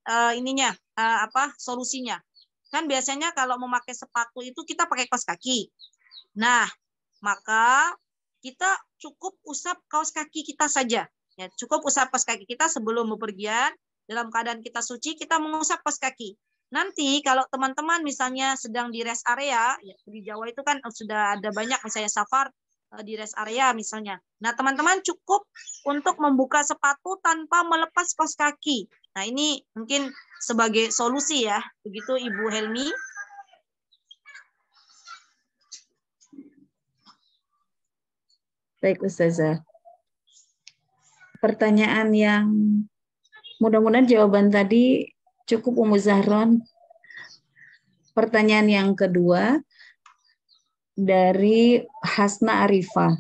solusinya. Kan biasanya kalau memakai sepatu itu kita pakai kaos kaki. Nah, maka kita cukup usap kaos kaki kita saja. Ya, cukup usap kaos kaki kita sebelum bepergian. Dalam keadaan kita suci, kita mengusap kaos kaki. Nanti kalau teman-teman misalnya sedang di rest area, ya, di Jawa itu kan sudah ada banyak misalnya safar di rest area misalnya. Nah, teman-teman cukup untuk membuka sepatu tanpa melepas kaos kaki. Nah, ini mungkin sebagai solusi ya. Begitu Ibu Helmi. Baik Ustazah. Pertanyaan yang mudah-mudahan jawaban tadi cukup Ummu Zahron. Pertanyaan yang kedua dari Hasna Arifah.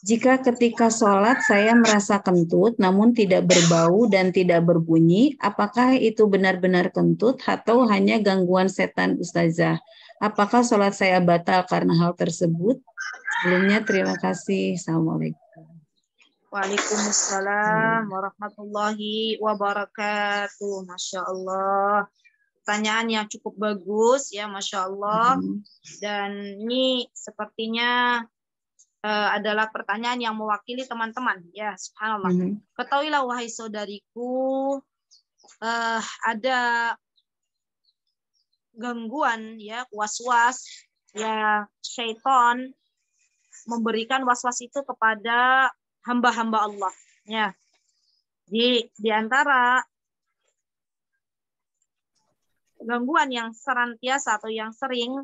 Jika ketika sholat saya merasa kentut namun tidak berbau dan tidak berbunyi, apakah itu benar-benar kentut atau hanya gangguan setan Ustazah? Apakah sholat saya batal karena hal tersebut? Sebelumnya terima kasih. Assalamualaikum. Waalaikumsalam warahmatullahi wabarakatuh. Masya Allah. Pertanyaan yang cukup bagus ya, Masya Allah. Dan ini sepertinya adalah pertanyaan yang mewakili teman-teman. Ya, subhanallah. Ketahuilah wahai saudariku, ada gangguan ya, was-was ya, syaitan memberikan was-was itu kepada hamba-hamba Allah. Ya. Di antara gangguan yang senantiasa atau yang sering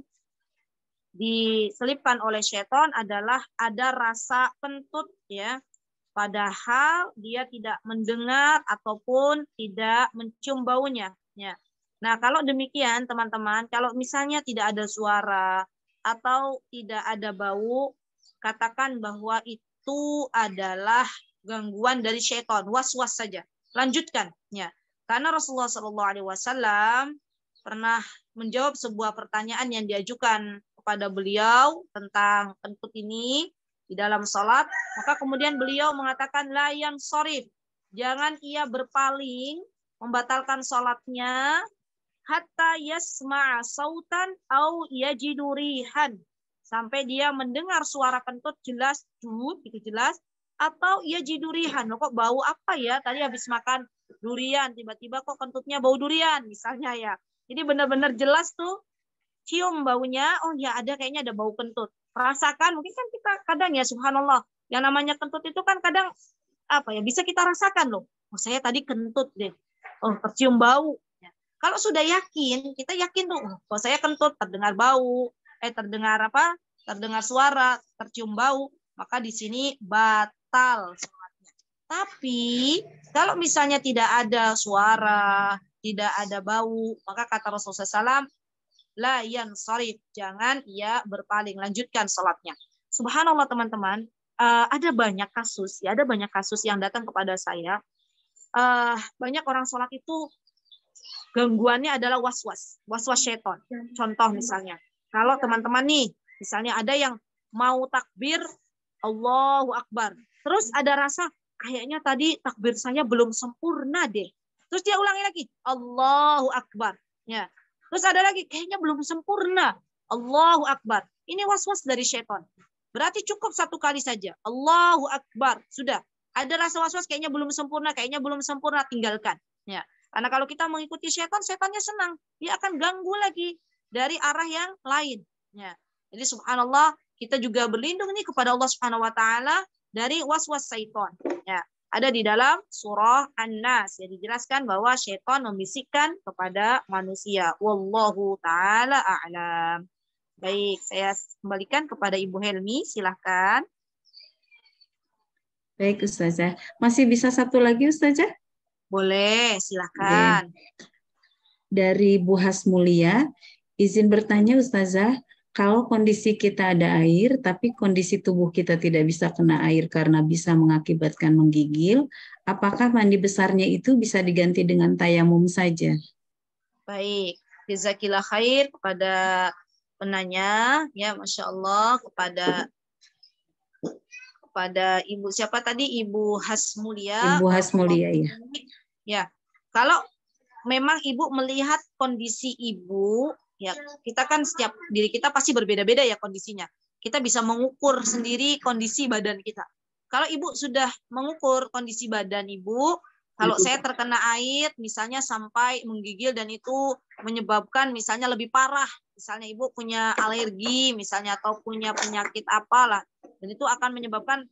diselipkan oleh syaitan adalah ada rasa kentut ya, padahal dia tidak mendengar ataupun tidak mencium baunya ya. Nah, kalau demikian teman-teman, kalau misalnya tidak ada suara atau tidak ada bau, katakan bahwa itu adalah gangguan dari syaitan, was-was saja. Lanjutkan, ya. Karena Rasulullah SAW pernah menjawab sebuah pertanyaan yang diajukan kepada beliau tentang kentut ini di dalam salat, maka kemudian beliau mengatakan la yansharif, jangan ia berpaling membatalkan salatnya hatta yasma'a sautan au yajidu rihan, sampai dia mendengar suara kentut jelas, itu jelas, atau yajidu rihan, kok bau apa ya, tadi habis makan durian tiba-tiba kok kentutnya bau durian misalnya ya. Jadi benar-benar jelas tuh cium baunya, oh ya ada, kayaknya ada bau kentut. Rasakan, mungkin kan kita kadang ya subhanallah, yang namanya kentut itu kan kadang apa ya, bisa kita rasakan loh. Oh saya tadi kentut deh. Oh tercium bau. Kalau sudah yakin, kita yakin tuh, oh saya kentut, terdengar bau, terdengar apa? Terdengar suara, tercium bau, maka di sini batal sholatnya. Tapi kalau misalnya tidak ada suara, tidak ada bau, maka kata Rasulullah SAW, la yansharif, jangan ia berpaling, lanjutkan sholatnya. Subhanallah teman-teman, ada banyak kasus, ya ada banyak kasus yang datang kepada saya. Banyak orang sholat itu gangguannya adalah was-was syaitan. Contoh misalnya, kalau teman-teman nih, misalnya ada yang mau takbir Allahu Akbar, terus ada rasa kayaknya tadi takbir saya belum sempurna deh. Terus dia ulangi lagi Allahu Akbar, ya. Terus ada lagi kayaknya belum sempurna Allahu Akbar. Ini was-was dari syaitan. Berarti cukup satu kali saja Allahu Akbar, sudah. Ada rasa was-was kayaknya belum sempurna, tinggalkan. Ya. Karena kalau kita mengikuti syaitan, setannya senang. Dia akan ganggu lagi dari arah yang lain. Ya. Jadi subhanallah, kita juga berlindung nih kepada Allah Subhanahu wa taala dari was-was syaitan. Ya. Ada di dalam surah An-Nas, ya dijelaskan bahwa syaitan membisikkan kepada manusia. Wallahu taala a'lam. Baik, saya kembalikan kepada Ibu Helmi, silahkan. Baik Ustazah. Masih bisa satu lagi Ustazah? Boleh, silahkan. Dari Bu Hasmulia, izin bertanya Ustazah, kalau kondisi kita ada air, tapi kondisi tubuh kita tidak bisa kena air karena bisa mengakibatkan menggigil, apakah mandi besarnya itu bisa diganti dengan tayamum saja? Baik, jazakillah khair kepada penanya, ya Masya Allah, kepada Ibu siapa tadi? Ibu Hasmulia. Ibu Hasmulia, ya. Ya, kalau memang Ibu melihat kondisi Ibu, ya kita kan setiap diri kita pasti berbeda-beda ya kondisinya. Kita bisa mengukur sendiri kondisi badan kita. Kalau Ibu sudah mengukur kondisi badan Ibu, kalau saya terkena air misalnya sampai menggigil dan itu menyebabkan misalnya lebih parah, misalnya Ibu punya alergi misalnya atau punya penyakit apalah, dan itu akan menyebabkan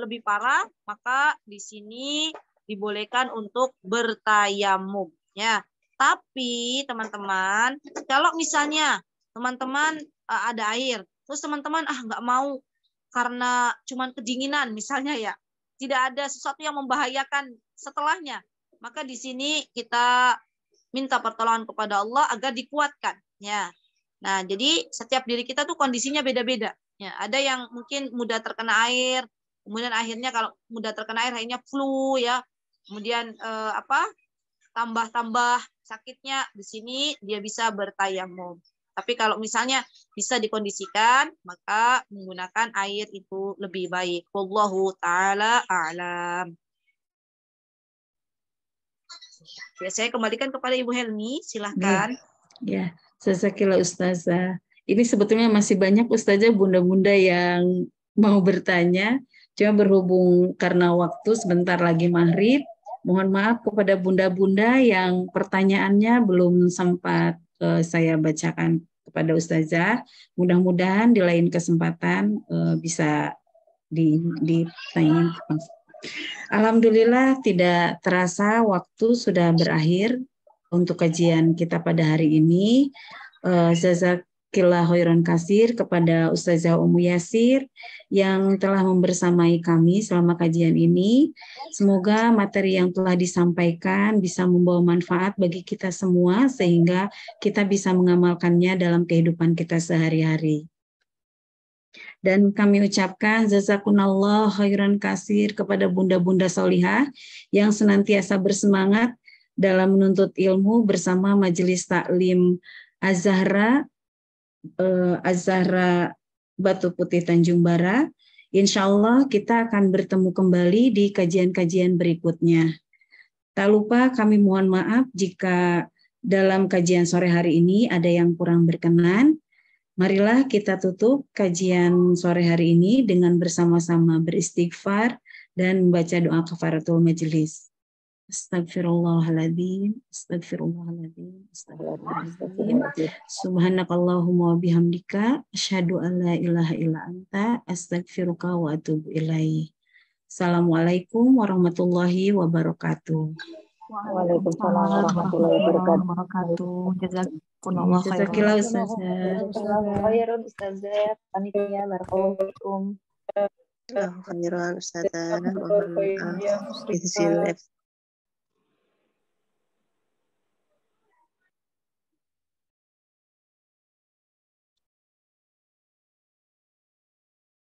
lebih parah, maka di sini dibolehkan untuk bertayamum, ya. Tapi teman-teman, kalau misalnya teman-teman ada air, terus teman-teman nggak mau karena cuman kedinginan misalnya ya, tidak ada sesuatu yang membahayakan setelahnya, maka di sini kita minta pertolongan kepada Allah agar dikuatkan, ya. Nah, jadi setiap diri kita tuh kondisinya beda-beda. Ya, ada yang mungkin mudah terkena air, kemudian akhirnya kalau mudah terkena air akhirnya flu ya. Kemudian tambah sakitnya, di sini dia bisa bertayamum. Tapi kalau misalnya bisa dikondisikan, maka menggunakan air itu lebih baik. Wallahu taala a'lam. Ya, saya kembalikan kepada Ibu Helmi, silahkan. Ya, jazakillah Ustazah. Ini sebetulnya masih banyak Ustazah bunda-bunda yang mau bertanya. Cuma berhubung karena waktu sebentar lagi maghrib, mohon maaf kepada bunda-bunda yang pertanyaannya belum sempat saya bacakan kepada Ustazah. Mudah-mudahan di lain kesempatan bisa ditanya. Alhamdulillah tidak terasa waktu sudah berakhir untuk kajian kita pada hari ini. Jazakillah khairan kasir kepada Ustazah Ummu Yasir yang telah membersamai kami selama kajian ini. Semoga materi yang telah disampaikan bisa membawa manfaat bagi kita semua sehingga kita bisa mengamalkannya dalam kehidupan kita sehari-hari. Dan kami ucapkan jazakunallah khairan kasir kepada bunda-bunda solihah yang senantiasa bersemangat dalam menuntut ilmu bersama Majelis Taklim Az-Zahra Batu Putih Tanjung Bara. Insya Allah kita akan bertemu kembali di kajian-kajian berikutnya. Tak lupa kami mohon maaf jika dalam kajian sore hari ini ada yang kurang berkenan. Marilah kita tutup kajian sore hari ini dengan bersama-sama beristighfar dan membaca doa kafaratul majelis. Astagfirullahaladzim, astagfirullahaladzim, astagfirullahaladzim. Subhanakallahumma wa bihamdika, asyhadu an la ilaha illa anta, astagfiruka wa atubu ilaih. Assalamualaikum warahmatullahi wabarakatuh. Waalaikumsalam warahmatullahi wabarakatuh. Jazakumullah khairan Ustazah. Panitia, barakallahu fikum. Khairan Ustazah. Mohon maaf.